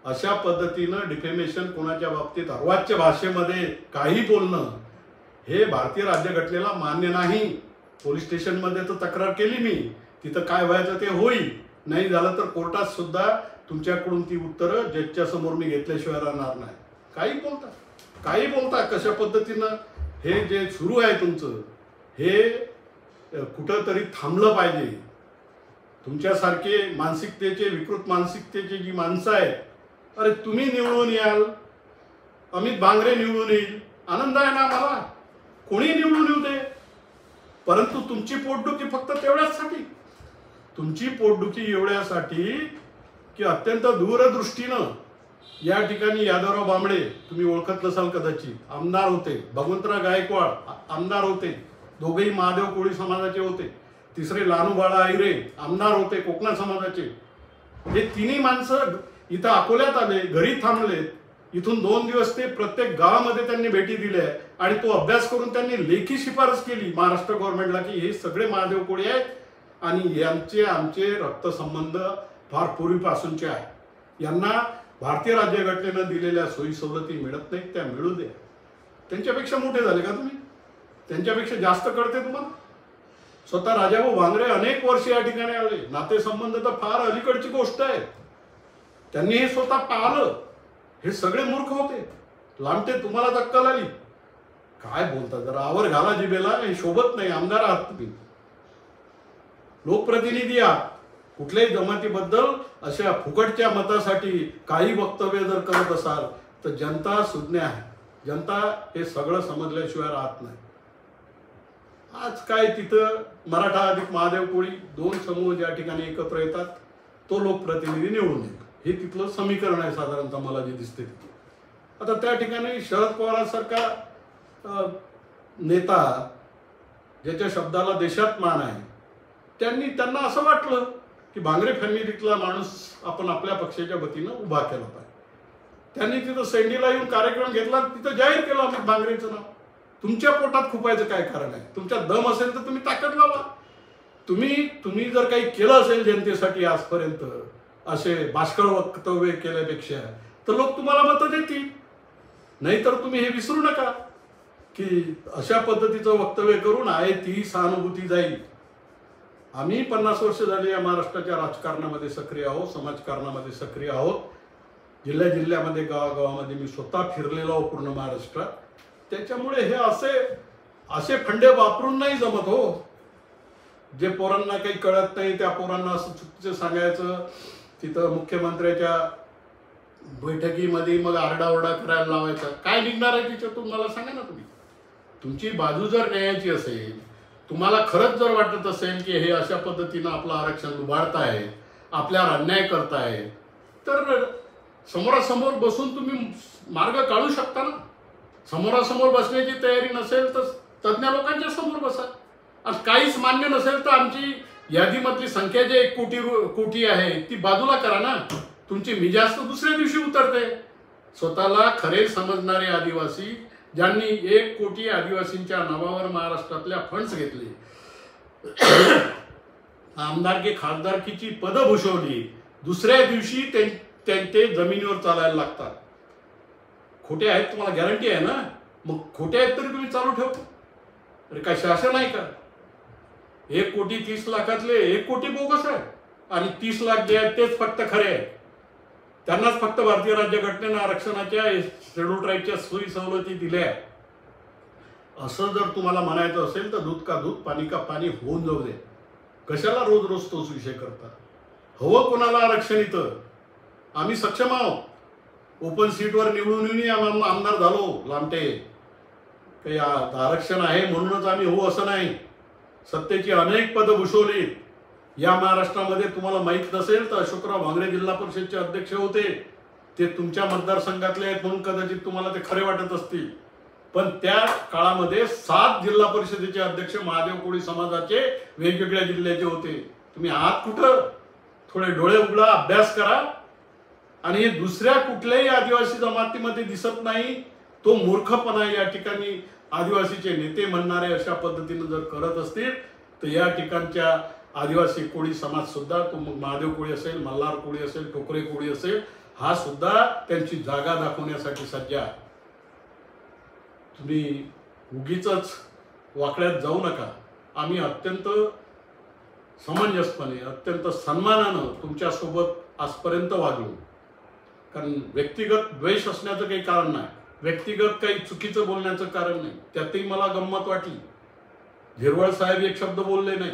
[SPEAKER 1] अशा पद्धतीनं डिफेमेशन कोणाच्या बाबतीत अर्वाच्य भाषेमध्ये काही बोलणं हे भारतीय राज्यघटनेला मान्य नाही. पोलीस स्टेशनमध्ये तर तक्रार केली मी, तिथं काय व्हायचं ते होईल, नाही झालं तर कोर्टात सुद्धा तुमच्याकडून ती उत्तरं जजच्या समोर मी घेतल्याशिवाय राहणार नाही. काही बोलता कशा पद्धतीनं हे जे सुरू आहे तुमचं, हे कुठंतरी थांबलं पाहिजे. तुमच्यासारखे मानसिकतेचे, विकृत मानसिकतेचे जी माणसं आहेत, अरे तुम्ही निवडून याल, अमित भांगरे निवडून येईल, आनंद आहे ना मला, कोणी निवडून येऊ दे, परंतु तुमची पोटदुखी फक्त तेवढ्यासाठी, तुमची पोटदुखी एवढ्यासाठी की अत्यंत दूरदृष्टीनं या ठिकाणी यादवराव बांबडे, तुम्ही ओळखत नसाल कदाचित, आमदार होते. भगवंतराव गायकवाड आमदार होते, दोघेही महादेव कोळी समाजाचे होते. तिसरे लालूबाळा आहिरे आमदार होते, कोकणा समाजाचे. हे तिन्ही माणसं इथं अकोल्यात आले, घरी थांबले. इथून 2 दिवस ते प्रत्येक गावामध्ये त्यांनी भेटी दिल्या आणि तो अभ्यास करून त्यांनी लेखी शिफारस केली महाराष्ट्र गव्हर्नमेंटला की हे सगळे महादेव कोळी आहेत आणि यांचे आमचे रक्तसंबंध फार पूर्वीपासूनचे आहे. यांना भारतीय राज्यघटनेनं दिलेल्या सोयी सवलती मिळत नाहीत, त्या मिळू द्या. त्यांच्यापेक्षा मोठे झाले का तुम्ही? त्यांच्यापेक्षा जास्त कळते तुम्हाला? स्वतः राजाभाऊ भांगरे अनेक वर्ष या ठिकाणी आले, नातेसंबंध तर फार अलीकडची गोष्ट आहे. त्यांनी हे स्वतः पाहिलं. हे सगळे मूर्ख होते. लांबटे तुम्हाला अक्कल आली, काय बोलता, जरा आवर घाला जिभेला, हे शोभत नाही. आमदार आहात तुम्ही, लोकप्रतिनिधी आहात. कुठल्याही जमातीबद्दल अशा फुकटच्या मतासाठी काही वक्तव्य जर करत असाल तर जनता सुज्ञ आहे. जनता हे सगळं समजल्याशिवाय राहत नाही. आज काय तिथं मराठा अधिक महादेव कोळी 2 समूह ज्या ठिकाणी एकत्र येतात, तो लोकप्रतिनिधी निवडून येतो. हे तिथलं समीकरण आहे साधारणतः मला जे दिसते. आता त्या ठिकाणी शरद पवारांसारखा नेता, ज्याच्या शब्दाला देशात मान आहे, त्यांना असं वाटलं की भांगरे फॅमिलीतला माणूस आपण आपल्या पक्षाच्या वतीनं उभा केला पाहिजे. त्यांनी तिथं सेंडीला येऊन कार्यक्रम घेतला, तिथं जाहीर केलं अमित भांगरेचं नाव. तुमच्या पोटात खुपायचं काय कारण आहे? तुमच्यात दम असेल तर तुम्ही ताकद लावा. तुम्ही जर काही केलं असेल जनतेसाठी आजपर्यंत, असे बाष्कळ वक्तव्य केल्यापेक्षा, तर लोक तुम्हाला मतं देतील. नाहीतर तुम्ही हे विसरू नका की अशा पद्धतीचं वक्तव्य करून आहे ती सहानुभूती जाईल. आम्ही 50 वर्ष झाली या महाराष्ट्राच्या राजकारणामध्ये सक्रिय आहोत, समाजकारणामध्ये सक्रिय आहोत. जिल्ह्यामध्ये, गावागावामध्ये मी स्वतः फिरलेलो आहो पूर्ण महाराष्ट्रात. त्याच्यामुळे हे असे फंडे वापरून नाही जमत हो. जे पोरांना काही कळत नाही त्या पोरांना असं चुकीचं सांगायचं, तिथं मुख्यमंत्र्याच्या बैठकीमध्ये मग आरडाओरडा करायला लावायचा. काय निघणार आहे तिच्यातून मला सांगा ना तुम्ही. तुमची बाजू जर न्यायाची असेल, तुम्हाला खरंच जर वाटत असेल की हे अशा पद्धतीनं आपलं आरक्षण लुबाडताय, आपल्यावर अन्याय करताय, तर समोरासमोर बसून तुम्ही मार्ग काढू शकता ना. समोरासमोर बसण्याची तयारी नसेल तर तज्ज्ञ लोकांच्या समोर बसा. आणि काहीच मान्य नसेल तर आमची यादीमधली संख्या जे 1 कोटी आहे ती बाजूला करा ना. तुमची मिजाज तर दुसऱ्या दिवशी उतरते. स्वतःला खरे समजणारे आदिवासी ज्यांनी 1 कोटी आदिवासींच्या नावावर महाराष्ट्रातल्या फंड्स घेतले, आमदारकी खासदारकीची पदं भूषवली, दुसऱ्या दिवशी ते जमिनीवर चालायला लागतात. खोटे आहेत तुम्हाला गॅरंटी आहे ना. मग खोटे आहेत तरी तुम्ही चालू ठेवता. अरे काय शासन आहे का? 1,30,00,000 1 कोटी बोगस आहे आणि 30 लाख जे आहेत तेच फक्त खरे आहेत. त्यांनाच फक्त भारतीय राज्यघटनेनं आरक्षणाच्या शेड्यूल ट्राईबच्या सोयी सवलती दिल्या. असं जर तुम्हाला म्हणायचं असेल तर दूध का दूध पाणी का पाणी होऊन जाऊ दे. कशाला रोज रोज तोच विषय करता? हवं कोणाला आरक्षण? इथं आम्ही सक्षम आहोत. ओपन सीटवर निवडूनही आमदार झालो. लांबटे काही आरक्षण आहे म्हणूनच आम्ही हो असं नाही. सत्तेची अनेक पदं भूषवली या महाराष्ट्रामध्ये. तुम्हाला माहीत नसेल तर अशोकराव भांगरे जिल्हा परिषदचे अध्यक्ष होते. ते तुमच्या मतदारसंघातले आहेत म्हणून कदाचित तुम्हाला ते खरे वाटत असतील. पण त्या काळामध्ये 7 जिल्हा परिषदेचे अध्यक्ष महादेव कोळी समाजाचे वेगवेगळ्या जिल्ह्याचे होते. तुम्ही आहात कुठं? थोडे डोळे उघडा, अभ्यास करा. आणि हे दुसऱ्या कुठल्याही आदिवासी जमातीमध्ये दिसत नाही. तो मूर्खपणा या ठिकाणी आदिवासीचे नेते म्हणणारे अशा पद्धतीने जर करत असतील तर या ठिकाणच्या आदिवासी कोळी समाज सुद्धा, तो महादेव कोळी असेल, मल्हार कोळी असेल, टोकरे कोळी असेल, हा सुद्धा त्यांची जागा दाखवण्यासाठी सज्ज आहे. तुम्ही उगीच वाकड्यात जाऊ नका. आम्ही अत्यंत समंजसपणे, अत्यंत सन्मानानं तुमच्यासोबत आजपर्यंत वागलो. कारण व्यक्तिगत द्वेष असण्याचं काही कारण नाही, व्यक्तिगत काही चुकीचं बोलण्याचं कारण नाही. त्यातही मला गंमत वाटली. झिरवळ साहेब एक शब्द बोलले नाही.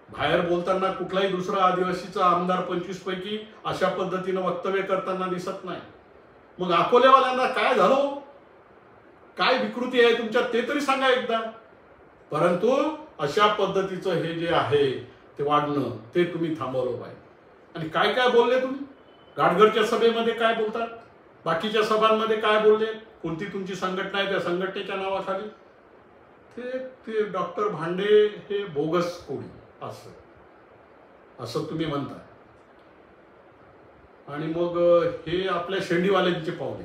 [SPEAKER 1] बाहेर बोलताना कुठलाही दुसरा आदिवासीचा आमदार 25 पैकी अशा पद्धतीनं वक्तव्य करताना दिसत नाही. मग अकोलेवाल्यांना काय झालं? काय विकृती आहे तुमच्यात ते तरी सांगा एकदा. परंतु अशा पद्धतीचं हे जे आहे ते वाढणं ते तुम्ही थांबवलं पाहिजे. आणि काय काय बोलले तुम्ही? गाडगरच्या सभेमध्ये काय बोलतात? बाकीच्या सभांमध्ये काय बोलले? कोणती तुमची संघटना आहे त्या संघटनेच्या नावाखाली ते डॉक्टर भांडे हे बोगस कोळी असं तुम्ही म्हणता. आणि मग हे आपल्या शेंडीवाल्यांचे पाहुणे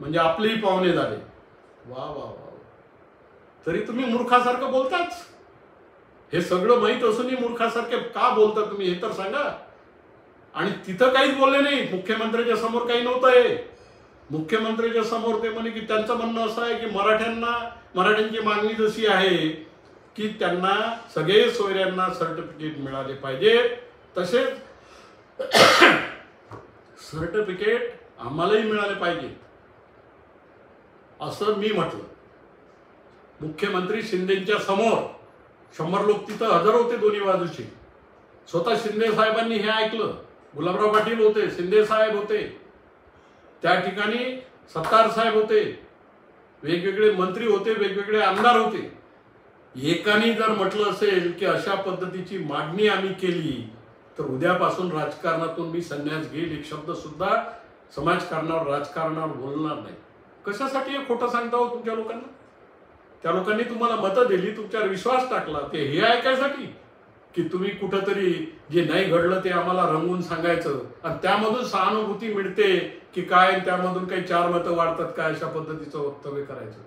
[SPEAKER 1] म्हणजे आपलेही पाहुणे झाले. वा वा वा. तरी तुम्ही मूर्खासारखं बोलताच. हे सगळं माहीत असूनही मूर्खासारखे का बोलता तुम्ही हे तर सांगा. आणि तिथं काहीच बोलले नाही. मुख्यमंत्र्यांच्या समोर काही नव्हतं. हे मुख्यमंत्र्यांच्या समोर ते म्हणे की त्यांचं म्हणणं असं आहे की मराठ्यांची मागणी जशी आहे की त्यांना सगळे सोयऱ्यांना सर्टिफिकेट मिळाले पाहिजे, तसेच सर्टिफिकेट आम्हालाही मिळाले पाहिजे असं मी म्हटलं. मुख्यमंत्री शिंदेच्या समोर 100 लोक तिथं हजर होते दोन्ही बाजूचे. स्वतः शिंदे साहेबांनी हे ऐकलं. गुलाबराव पाटील होते, शिंदे साहेब होते, त्या ठिकाणी सत्तार साहेब होते, वेगवेगळे मंत्री होते, वेगवेगळे आमदार होते. एकाने जर म्हटलं असेल की अशा पद्धतीची मागणी आम्ही केली तर उद्यापासून राजकारणातून मी संन्यास घेईल, एक शब्द सुद्धा समाजकारणावर राजकारणावर बोलणार नाही. कशासाठी हे खोटं सांगता हो तुमच्या लोकांना? त्या लोकांनी तुम्हाला मतं दिली, तुमच्यावर विश्वास टाकला, ते हे ऐकायसाठी की तुम्ही कुठंतरी जे नाही घडलं ते आम्हाला रंगवून सांगायचं आणि त्यामधून सहानुभूती मिळते की काय, त्यामधून काही 4 मतं वाढतात काय, अशा पद्धतीचं वक्तव्य करायचं.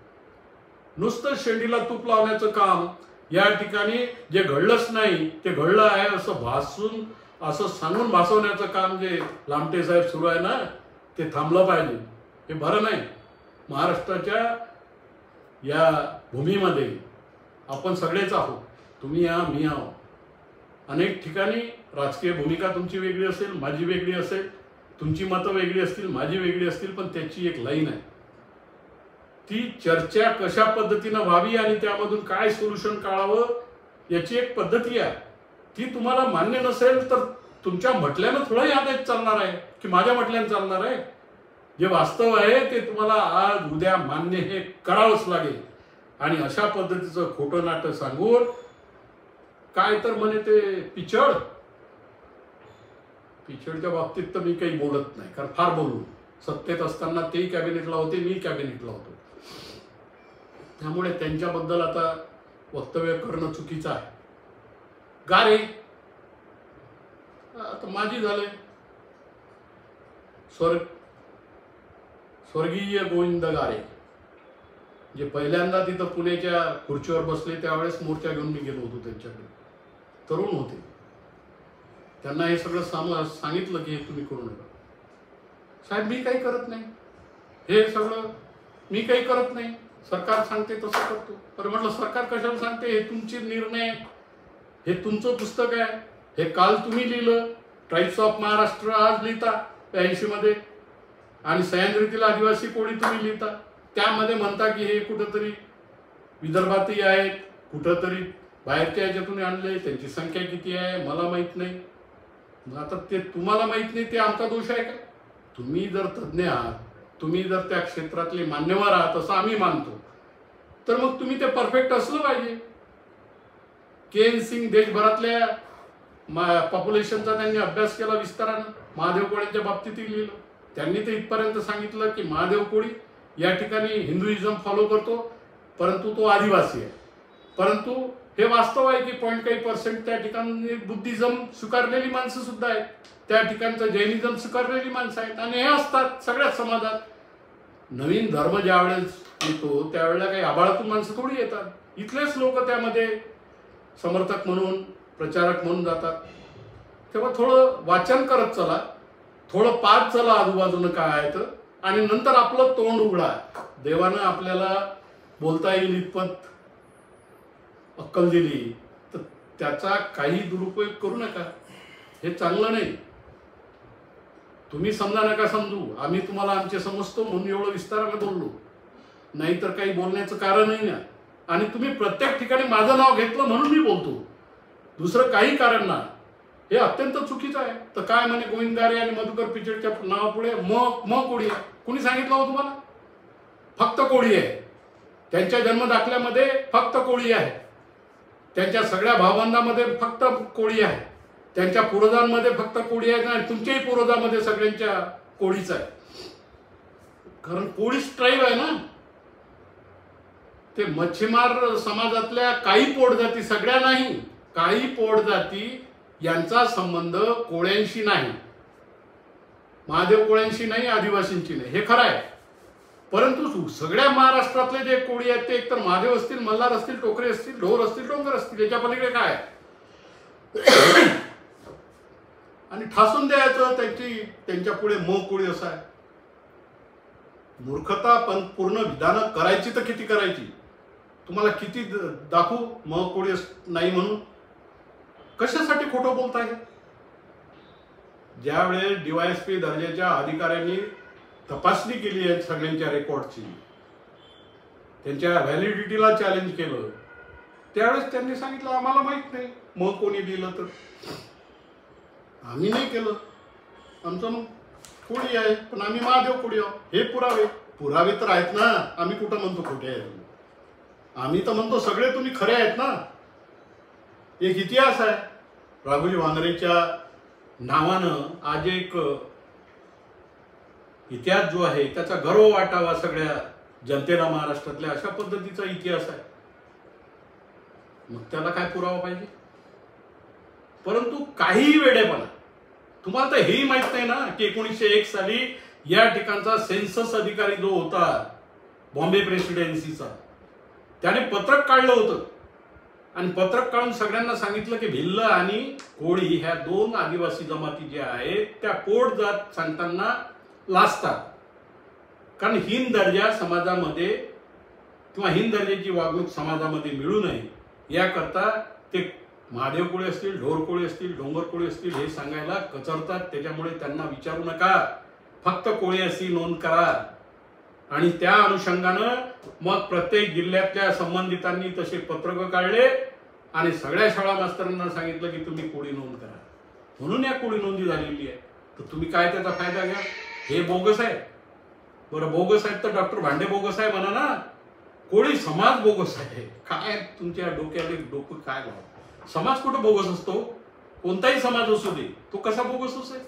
[SPEAKER 1] नुसतं शेंडीला तूप लावण्याचं काम या ठिकाणी जे घडलंच नाही ते घडलं आहे असं भासून, असं सांगून भासवण्याचं काम जे लामटे साहेब सुरू आहे ना, ते थांबलं पाहिजे. हे बरं नाही. महाराष्ट्राच्या या भूमीमध्ये आपण सगळेच आहोत. तुम्ही या, मी आहो. अनेक ठिकाणी राजकीय भूमिका तुमची वेगळी असेल, माझी वेगळी असेल, तुमची मतं वेगळी असतील, माझी वेगळी असतील, पण त्याची एक लाईन आहे. ती चर्चा कशा पद्धतीनं व्हावी आणि त्यामधून काय सोल्युशन काढावं याची एक पद्धती आहे. ती तुम्हाला मान्य नसेल तर तुमच्या म्हटल्यानं थोडंही आदेश चालणार आहे की माझ्या म्हटल्यानं चालणार आहे. जे वास्तव आहे ते तुम्हाला आज उद्या मान्य हे करावंच लागेल. आणि अशा पद्धतीचं खोटं नाटक सांगून काय तर म्हणे ते पिछडच्या बाबतीत तर मी काही बोलत नाही, कारण फार बोललो. सत्तेत असताना तेही कॅबिनेटला होते, मी कॅबिनेटला होतो. त्यामुळे त्यांच्याबद्दल आता वक्तव्य करणं चुकीचं आहे. गारे आता माझी झाले. स्वर्गीय गोविंद गारे जे पहिल्यांदा तिथं पुण्याच्या खुर्चीवर बसले त्यावेळेस मोर्चा घेऊन मी गेलो होतो त्यांच्याकडे. तरुण होते. त्यांना हे सगळं सांगितलं की हे तुम्ही करू नका. साहेब मी काही करत नाही, हे सगळं मी काही करत नाही, सरकार सांगते तसं करतो. तर म्हटलं सरकार कशाला सांगते, हे तुमचे निर्णय, हे तुमचं पुस्तक आहे, हे काल तुम्ही लिहिलं. ट्राईब्स ऑफ महाराष्ट्र आज लिहिता 82 मध्ये, आणि सह्याद्रीतील आदिवासी कोळी तुम्ही लिहिता. त्यामध्ये म्हणता की हे कुठंतरी विदर्भातही आहेत, कुठंतरी बाहेरच्या याच्यातून आणले, त्यांची संख्या किती आहे मला माहित नाही. आता ते तुम्हाला माहित नाही ते आमचा दोष आहे का? तुम्ही जर तज्ज्ञ आहात, तुम्ही जर त्या क्षेत्रातले मान्यवर आहात असं आम्ही मानतो, तर मग तुम्ही ते परफेक्ट असलं पाहिजे. के.एन. सिंग देशभरातल्या पॉप्युलेशनचा त्यांनी अभ्यास केला विस्तारानं. महादेव कोळींच्या बाबतीतही लिहिलं. त्यांनी ते इथपर्यंत सांगितलं की महादेव कोळी या ठिकाणी हिंदुइझम फॉलो करतो, परंतु तो आदिवासी आहे. परंतु हे वास्तव आहे की काही% त्या ठिकाणी बुद्धिझम स्वीकारलेली माणसं सुद्धा आहेत, त्या ठिकाणचं जैनिझम स्वीकारलेली माणसं आहेत, आणि हे असतात सगळ्याच समाजात. नवीन धर्म ज्यावेळेस येतो त्यावेळेला काही आबाळातून माणसं थोडी येतात. इथलेच लोक त्यामध्ये समर्थक म्हणून, प्रचारक म्हणून जातात. तेव्हा थोडं वाचन करत चला, थोडं पाहत चला आजूबाजूनं काय आहे तर, आणि नंतर आपलं तोंड उघडा. देवानं आपल्याला बोलता येईल इतपत अक्कल दिली तर त्याचा काही दुरुपयोग करू नका. हे चांगलं नाही. तुम्ही समजा नका समजू, आम्ही तुम्हाला आमचे समजतो म्हणून एवढं विस्ताराने बोललो, नाहीतर काही बोलण्याचं कारणही नाही. आणि तुम्ही प्रत्येक ठिकाणी माझं नाव घेतलं म्हणून मी बोलतो, दुसरं काही कारण नाही. हे अत्यंत चुकीचं आहे. तर काय म्हणे गोविंद गारे आणि मधुकर पिचडच्या नावापुढे म कोळी आहे. कुणी सांगितलं हो तुम्हाला? फक्त कोळी आहे. त्यांच्या जन्मदाखल्यामध्ये फक्त कोळी आहे. त्यांच्या सगळ्या भावबंधामध्ये फक्त कोळी आहे. त्यांच्या पूर्वजांमध्ये फक्त कोळी आहे. आणि तुमच्याही पूर्वजांमध्ये सगळ्यांच्या कोळीच आहे. कारण कोळीच ट्राईब आहे ना. ते मच्छीमार समाजातल्या काही पोटजाती, सगळ्या नाही, काही पोटजाती यांचा संबंध कोळ्यांशी नाही, महादेव कोळ्यांशी नाही, आदिवासींची नाही, हे खरं आहे. परंतु सगळ्या महाराष्ट्रातले जे कोळी आहेत ते एकतर महादेव असतील, मल्हार असतील, टोकरे असतील, ढोर असतील, डोंगर असतील, याच्या पलीकडे काय. आणि ठासून द्यायचं त्यांच्या पुढे म कोळी असं आहे. मूर्खता. पण पूर्ण विधानं करायची तर किती करायची, तुम्हाला किती दाखवू म कोळी नाही म्हणून. कशासाठी खोटं बोलताय? ज्यावेळेस DYSP दर्जाच्या अधिकाऱ्यांनी तपासणी केली आहे सगळ्यांच्या रेकॉर्डची, त्यांच्या व्हॅलिडिटीला चॅलेंज केलं, त्यावेळेस त्यांनी सांगितलं आम्हाला माहित नाही मग कोणी दिलं तर. आम्ही नाही केलं, आमचं मग कोळी आहे पण आम्ही महादेव कोळी आहोत. हे पुरावे तर आहेत ना. आम्ही कुठं म्हणतो खोटे आहे? आम्ही तर म्हणतो सगळे तुम्ही खरे आहेत ना. एक इतिहास आहे. राघोजी वानरेच्या नावानं आज एक इतिहास जो आहे त्याचा गर्व वाटावा सगळ्या जनतेला महाराष्ट्रातल्या, अशा पद्धतीचा इतिहास आहे. मग त्याला काय पुरावा पाहिजे? परंतु काही वेळेपणा. तुम्हाला तर हेही माहित नाही ना की 1901 साली या ठिकाणचा सेन्सस अधिकारी जो होता बॉम्बे प्रेसिडेन्सीचा, त्याने पत्रक काढलं होतं. आणि पत्रक काढून सगळ्यांना सांगितलं की भिल्ल आणि कोळी ह्या 2 आदिवासी जमाती ज्या आहेत त्या पोट जात सांगताना लाजतात. कारण हीन दर्जा समाजामध्ये किंवा हीन दर्जाची वागणूक समाजामध्ये मिळू नये याकरता ते महादेव कोळी असतील, ढोर कोळी असतील, डोंगर कोळी असतील हे सांगायला कचरतात. त्याच्यामुळे त्यांना विचारू नका, फक्त कोळी अशी नोंद करा. आणि त्या अनुषंगानं मग प्रत्येक जिल्ह्यातल्या संबंधितांनी तसे पत्रक काढले आणि सगळ्या शाळा मास्तरांना सांगितलं की तुम्ही कोळी नोंद करा. म्हणून या कोळी नोंदी झालेली आहे. तर तुम्ही काय त्याचा फायदा घ्या? हे बोगस आहे. बरं बोगस आहेत तर डॉक्टर भांडे बोगस आहे म्हणा ना. कोळी समाज बोगस आहे. काय तुमच्या डोक्याला डोकं काय लावा? समाज कुठं बोगस असतो? कोणताही समाज असू दे, तो कसा बोगस असेल?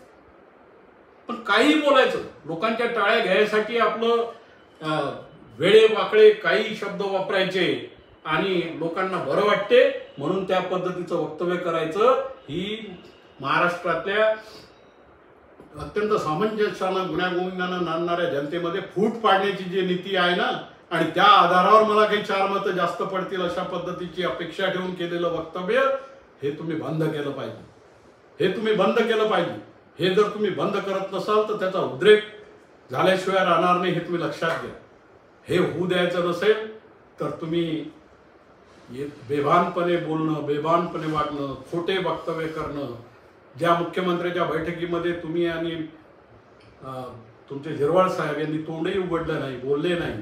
[SPEAKER 1] पण काही बोलायचं, लोकांच्या टाळ्या घ्यायसाठी आपलं वेळेवाकडे काही शब्द वापरायचे आणि लोकांना बरं वाटते म्हणून त्या पद्धतीचं वक्तव्य करायचं, ही महाराष्ट्रातल्या अत्यंत सामंजस्यानं गुण्यागोविंदानं नांदणाऱ्या जनतेमध्ये फूट पाडण्याची जी नीती आहे ना, आणि त्या आधारावर मला काही 4 मतं जास्त पडतील अशा पद्धतीची अपेक्षा ठेवून केलेलं वक्तव्य हे तुम्ही बंद केलं पाहिजे. हे तुम्ही बंद केलं पाहिजे. हे जर तुम्ही बंद करत नसाल तर त्याचा उद्रेक झाल्याशिवाय राहणार नाही, हे तुम्ही लक्षात घ्या. हे होऊ द्यायचं नसेल तर तुम्ही बेभानपणे बोलणं, बेभानपणे वागणं, खोटे वक्तव्य करणं, ज्या मुख्यमंत्र्यांच्या बैठकीमध्ये तुम्ही आणि तुमचे झिरवाळ साहेब यांनी तोंडही उघडलं नाही, बोलले नाही,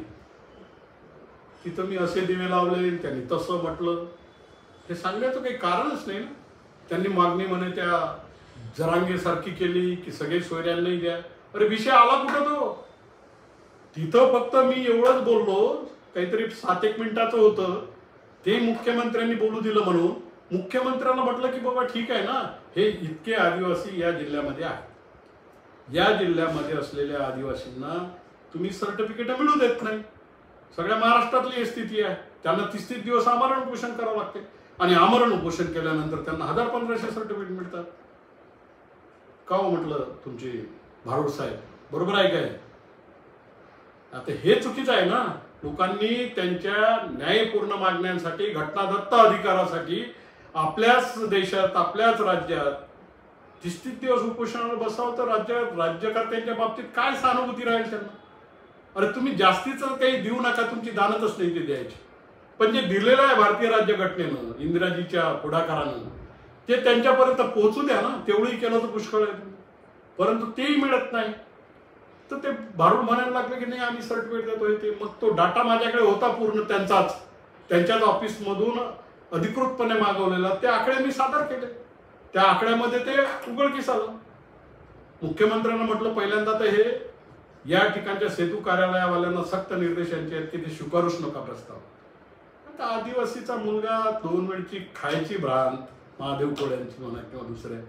[SPEAKER 1] तिथं मी असे दिवे लावले, त्यांनी तसं म्हटलं, हे सांगण्याचं काही कारणच नाही ना. त्यांनी मागणी म्हणे त्या जरांगेसारखी केली की सगळे सोयऱ्याला नाही द्या. अरे विषय आला कुठं तो? तिथं फक्त मी एवढंच बोललो, काहीतरी 7-1 मिनिटाचं होतं, ते मुख्यमंत्र्यांनी बोलू दिलं म्हणून मुख्यमंत्र्यांना म्हटलं की बाबा ठीक आहे ना, हे इतके आदिवासी या जिल्ह्यामध्ये आहेत, या जिल्ह्यामध्ये असलेल्या आदिवासींना तुम्ही सर्टिफिकेट मिळू देत नाही. सगळ्या महाराष्ट्रातली ही स्थिती आहे. त्यांना 30-30 दिवस आमरण उपोषण करावं लागते आणि आमरण उपोषण केल्यानंतर त्यांना 1000-1500 सर्टिफिकेट मिळतात. का हो म्हटलं तुमचे भारूड साहेब, बरोबर आहे काय? आता हे चुकीचं आहे ना. लोकांनी त्यांच्या न्यायपूर्ण मागण्यांसाठी, घटनादत्त अधिकारासाठी आपल्याच देशात, आपल्याच राज्यात 30-30 दिवस उपोषणाला बसावं तर राज्यकर्त्यांच्या बाबतीत काय सहानुभूती राहील त्यांना? अरे तुम्ही जास्तीचं काही देऊ नका, तुमची दानतच नाही ते द्यायची, पण जे दिलेलं आहे भारतीय राज्यघटनेनं, इंदिराजीच्या पुढाकारानं, ते त्यांच्यापर्यंत पोहोचू द्या ना. तेवढंही केलं तर पुष्कळ आहे. परंतु तेही मिळत नाही. तर ते भारूड म्हणायला लागले की नाही आम्ही सर्टिफिकेट देतोय ते. मग तो डाटा माझ्याकडे होता पूर्ण त्यांच्याच ऑफिसमधून अधिकृतपणे मागवलेला, ते आकडे मी सादर केले. त्या आकड्यामध्ये ते उघडकीस आलं. मुख्यमंत्र्यांना म्हटलं पहिल्यांदा तर हे या ठिकाणच्या सेतू कार्यालयावाल्यांना सक्त निर्देश यांचे आहेत की ते स्वीकारूच नका प्रस्ताव. आता आदिवासीचा मुलगा 2 वेळची खायची भ्रांत, महादेव कोळ्यांची म्हणा किंवा दुसऱ्या,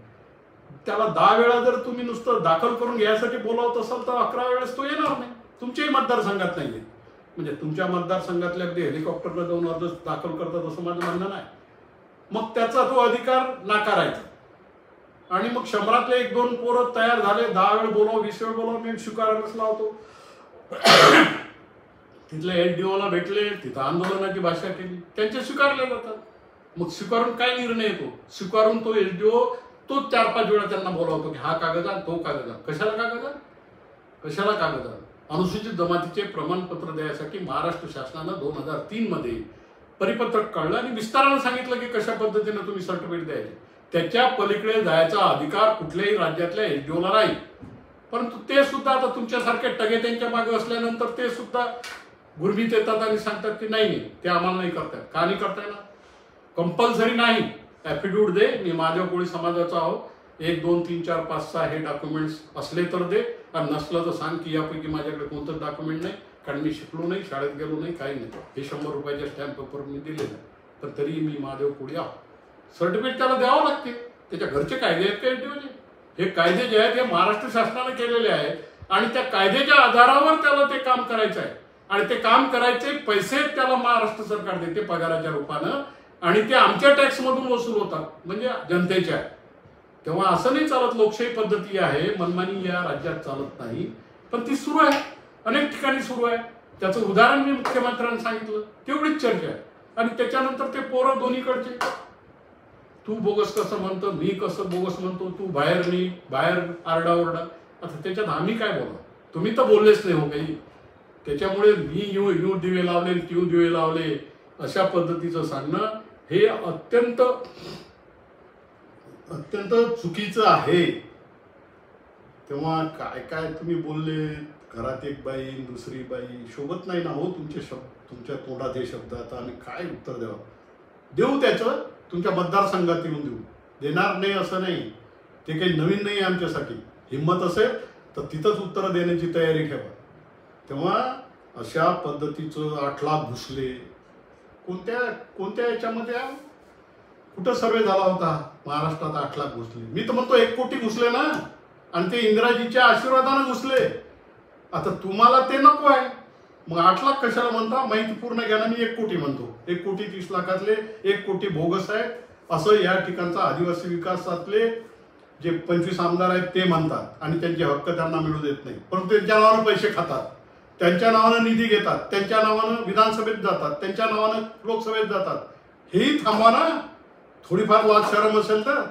[SPEAKER 1] त्याला 10 वेळा जर तुम्ही नुसतं दाखल करून घ्यायसाठी बोलावत असाल तर 11 वेळेस तो येणार नाही. तुमच्याही मतदारसंघात नाहीये, म्हणजे तुमच्या मतदारसंघातले अगदी हेलिकॉप्टरला जाऊन अर्ज दाखल करतात असं माझं म्हणणं नाही. मग त्याचा तो अधिकार नाकारायचा आणि मग 100तले 1-2 पोरं तयार झाले, 10 वेळ बोलाव, 20 वेळ बोलाव, मी स्वीकारायलाच लावतो. तिथल्या एसडीओला भेटले, तिथं आंदोलनाची भाषा केली, त्यांचे स्वीकारले जातात. मग स्वीकारून काय निर्णय येतो? स्वीकारून तो एसडीओ तो 4-5 वेळा त्यांना बोलावतो की हा कागद आण, तो कागद आण. कशाला कागद आण? कशाला कागद आण? अनुसूचित जमातीचे प्रमाणपत्र द्यायसाठी महाराष्ट्र शासनानं 2003 मध्ये परिपत्रक काढलं आणि विस्तारानं सांगितलं की कशा पद्धतीने तुम्ही सर्टिफिकेट द्यायचे. त्याच्या पलीकडे जायचा अधिकार कुठल्याही राज्यातल्या एसडीओला नाही. परंतु ते सुद्धा आता तुमच्यासारखे टगे त्यांच्या मागे असल्यानंतर ते सुद्धा गुरबीत येतात आणि सांगतात की नाही ते आम्हाला नाही करतायत. का नाही करताय ना? कंपल्सरी नाही. ॲफिडेव्हिट दे, मी माझ्या कोळी समाजाचा आहो, 1, 2, 3, 4, 5, 6 हे डॉक्युमेंट्स असले तर दे, आणि नसलं तर सांग की यापैकी माझ्याकडे कोणतंच डॉक्युमेंट नाही, कारण मी शिकलो नाही, शाळेत गेलो नाही, काही नाही. हे 100 रुपयाच्या स्टॅम्प पेपर मी दिलेलं आहे, पण तरी मी महादेव कोळी आहो. सर्टिफिकेट त्याला द्यावं लागते. त्याच्या घरचे कायदे आहेत का एसडीओचे? हे कायदे जे आहेत हे महाराष्ट्र शासनाने केलेले आहेत आणि त्या कायद्याच्या आधारावर त्याला ते काम करायचं आहे आणि ते काम करायचे पैसे त्याला महाराष्ट्र सरकार देते पगाराच्या रूपानं आणि ते आमच्या टॅक्समधून वसूल होतात, म्हणजे जनतेच्या. तेव्हा असं नाही चालत. लोकशाही पद्धती आहे, मनमानी या राज्यात चालत नाही, पण ती सुरू आहे, अनेक ठिकाणी सुरू आहे. त्याचं उदाहरण मी मुख्यमंत्र्यांनी सांगितलं, तेवढीच चर्चा आहे. आणि त्याच्यानंतर ते पोरं दोन्हीकडचे, तू बोगस कसं म्हणतो, मी कसं बोगस म्हणतो, तू बाहेर आरडाओरडा. आता त्याच्यात आम्ही काय बोला? तुम्ही तर बोललेच नाही हो काही. त्याच्यामुळे मी यू दिवे लावले, त्यू दिवे लावले अशा पद्धतीचं सांगणं हे अत्यंत चुकीचं आहे. तेव्हा काय काय तुम्ही बोलले, घरात एक बाई दुसरी बाई, शोभत नाही ना हो तुमचे शब्द, तुमच्या तोंडात हे शब्द. आता आम्ही काय उत्तर देऊ त्याचं? तुमच्या मतदारसंघात येऊन देणार नाही असं नाही, ते काही नवीन नाही आमच्यासाठी. हिंमत असेल तर तिथंच उत्तरं देण्याची तयारी ठेवा. तेव्हा अशा पद्धतीचं 8 लाख घुसले कोणत्या याच्यामध्ये? कुठं सर्वे झाला होता महाराष्ट्रात 8 लाख घुसले? मी तर म्हणतो 1 कोटी घुसले ना, आणि ते इंदिराजीच्या आशीर्वादानं घुसले. आता तुम्हाला ते नको आहे, मग 8 लाख कशाला म्हणता? माहिती पूर्ण घ्या ना, मी 1 कोटी म्हणतो. 1,30,00,000 1 कोटी बोगस आहे असं या ठिकाणचा आदिवासी विकासातले जे 25 आमदार आहेत ते म्हणतात आणि त्यांचे हक्क त्यांना मिळू देत नाही. परंतु त्यांच्या नावानं पैसे खातात, त्यांच्या नावानं निधी घेतात, त्यांच्या नावानं विधानसभेत जातात, त्यांच्या नावानं लोकसभेत जातात. हेही थांबवा ना. थोडीफार लाज शरम असेल तर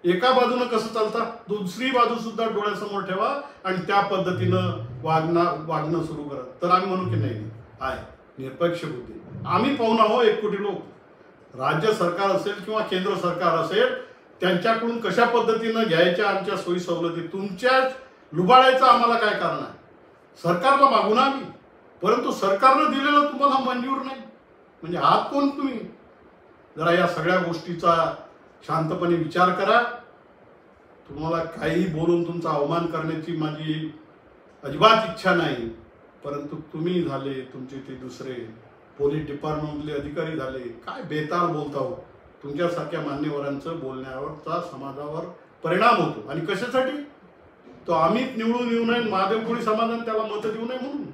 [SPEAKER 1] एका बाजूनं कसं चालतं, दुसरी बाजू सुद्धा डोळ्यासमोर ठेवा आणि त्या पद्धतीनं वागणं सुरू करा. तर आम्ही म्हणू की नाही आहे निरपेक्ष बुद्धी. आम्ही पाहून आहो 1 कोटी लोक. राज्य सरकार असेल किंवा केंद्र सरकार असेल त्यांच्याकडून कशा पद्धतीनं घ्यायच्या आमच्या सोयी सवलती तुमच्याच लुबाडायचं आम्हाला काय कारण आहे? सरकारला मागू ना आम्ही, परंतु सरकारनं दिलेलं तुम्हाला मंजूर नाही म्हणजे आहात कोण तुम्ही? जरा या सगळ्या गोष्टीचा शांतपणे विचार करा. तुम्हाला काही बोलून तुमचा अवमान करण्याची माझी अजिबात इच्छा नाही, परंतु तुम्ही झाले, तुमचे ते दुसरे पोलीस डिपार्टमेंटमधले अधिकारी झाले, काय बेताल बोलता हो. तुमच्यासारख्या मान्यवरांचं बोलण्यावरचा समाजावर परिणाम होतो. आणि कशासाठी? तो आम्ही निवडून येऊ नये, महादेव कोळी समाजाने त्याला मतं देऊ नये म्हणून.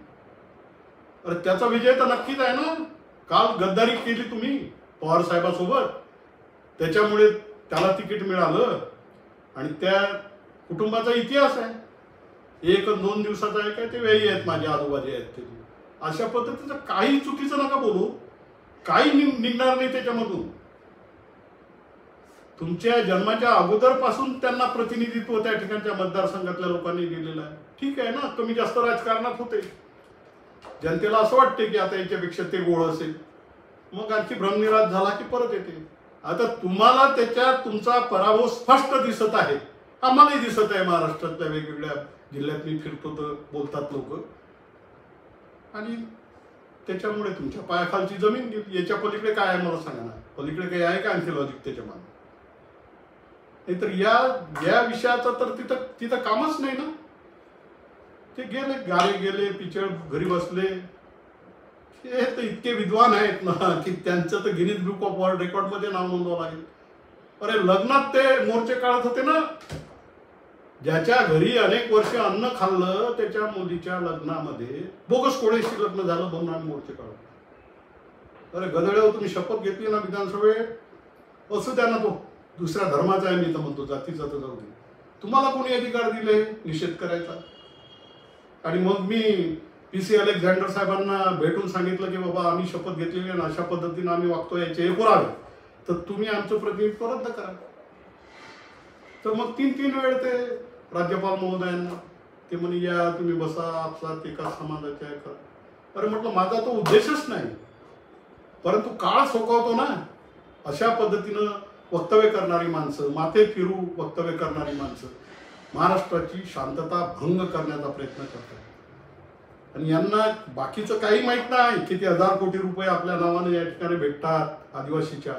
[SPEAKER 1] अरे त्याचा विजय तर नक्कीच आहे ना. काल गद्दारी केली तुम्ही पवार साहेबांसोबत, त्याच्यामुळे त्याला तिकीट मिळालं आणि त्या कुटुंबाचा इतिहास आहे. 1-2 दिवसाचा आहे काय, ते वेळी आहेत, माझे आजोबाजी आहेत ते. अशा पद्धतीचं काही चुकीचं नका बोलू, काही निघणार नाही त्याच्यामधून. तुमच्या जन्माच्या अगोदरपासून त्यांना प्रतिनिधित्व त्या ठिकाणच्या मतदारसंघातल्या लोकांनी दिलेलं आहे. ठीक आहे ना, कमी जास्त राजकारणात होते. जनतेला असं वाटते की आता याच्यापेक्षा ते गोळ असेल, मग आणखी भ्रमनिराश झाला की परत येते. आता तुम्हाला त्याच्यात तुमचा पराभव स्पष्ट दिसत आहे, आम्हालाही दिसत आहे. महाराष्ट्रातल्या वेगवेगळ्या जिल्ह्यात मी फिरतो तर बोलतात लोक, आणि त्याच्यामुळे तुमच्या पायाखालची जमीन गेली. याच्या पलीकडे काय आहे मला सांगा ना? पलीकडे काही आहे का आणखी लॉजिक त्याच्या मागे? नाहीतर या विषयाचं तर तिथं कामच नाही ना. ते गेले, गारे गेले, पिचळ घरी बसले. हे तर इतके विद्वान आहेत ना की त्यांचं तर Guinness book of world record मध्ये नाव नोंदवावं लागेल. अरे लग्नात ते मोर्चे काढत होते ना, ज्याच्या घरी अनेक वर्ष अन्न खाल्लं त्याच्या मुलीच्या लग्नामध्ये बोगस कोळेशी लग्न झालं म्हणून आम्ही मोर्चे काढतो. अरे गदळ्यावर तुम्ही शपथ घेतली ना विधानसभेत, असू द्या ना, तो दुसऱ्या धर्माचा आहे मी तर म्हणतो, जातीचा तर जाऊ दे. तुम्हाला कोणी अधिकार दिले निषेध करायचा? आणि मग मी PC अलेक्झांडर साहेबांना भेटून सांगितलं की बाबा आम्ही शपथ घेतलेली आणि अशा पद्धतीने आम्ही वागतो, याचे हे पुरावे, तर तुम्ही आमचं प्रतिनिधित्व रद्द करा. तर मग 3 वेळ ते राज्यपाल महोदयांना ते म्हणे या तुम्ही बसा, आपसात एका समाजाचे आहे का. अरे म्हटलं माझा तो उद्देशच नाही, परंतु काळ सोकावतो ना. अशा पद्धतीनं वक्तव्य करणारी माणसं, माथे फिरू वक्तव्य करणारी माणसं महाराष्ट्राची शांतता भंग करण्याचा प्रयत्न करतात. आणि यांना बाकीचं काही माहित नाही. किती 1000 कोटी रुपये आपल्या नावाने या ठिकाणी भेटतात आदिवासीच्या,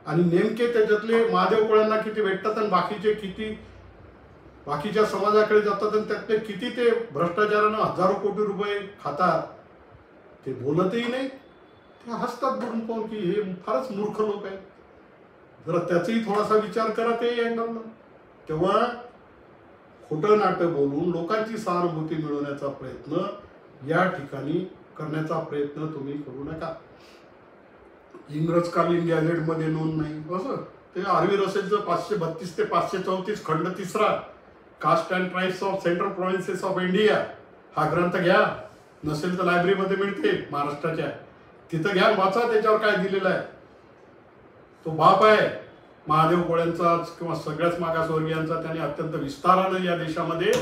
[SPEAKER 1] आणि नेमके त्याच्यातले महादेव कोळ्यांना किती भेटतात आणि बाकीचे किती बाकीच्या समाजाकडे जातात आणि त्यातले किती ते भ्रष्टाचारानं हजारो कोटी रुपये खातात, ते बोलतही नाही. ते हसतात बोलून पाहून की हे फारच मूर्ख लोक आहेत. जरा त्याचाही थोडासा विचार करा ते अँगलनं. तेव्हा खोटं नाटक बोलून लोकांची सहानुभूती मिळवण्याचा प्रयत्न या ठिकाणी करण्याचा प्रयत्न तुम्ही करू नका. इंग्रजकालीन गॅझेटमध्ये नोंद नाही असं ते आर.व्ही. रसेलचं 532 ते 534 खंड 3 caste and tribes of central provinces of India हा ग्रंथ घ्या. नसेल तर लायब्ररीमध्ये मिळते महाराष्ट्राच्या, तिथं घ्या, वाचा, त्याच्यावर काय दिलेलं आहे. तो बाप आहे महादेव कोळ्यांचा किंवा सगळ्याच मागासवर्गीयांचा. त्याने अत्यंत विस्तारानं या देशामध्ये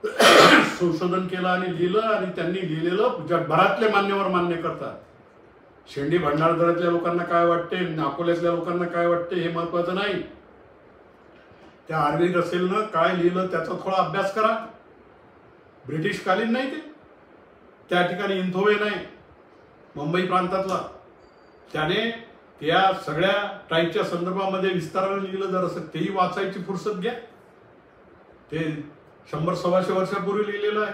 [SPEAKER 1] संशोधन केलं आणि लिहिलं, आणि त्यांनी लिहिलेलं जगभरातले मान्यवर मान्य करतात. शेंडी भंडारदऱ्यातल्या लोकांना काय वाटते, अकोल्यातल्या लोकांना काय वाटते हे महत्वाचं नाही. त्या आर.व्ही. रसेलनं काय लिहिलं त्याचा थोडा अभ्यास करा. ब्रिटिश कालीन नाही ते, त्या ठिकाणी इंथोवे नाही मुंबई प्रांतातला, त्याने त्या सगळ्या ट्राईबच्या संदर्भामध्ये विस्ताराने लिहिलं. जर असं तेही वाचायची फुरसत घ्या. ते 100-125 वर्षापूर्वी लिहिलेलं आहे.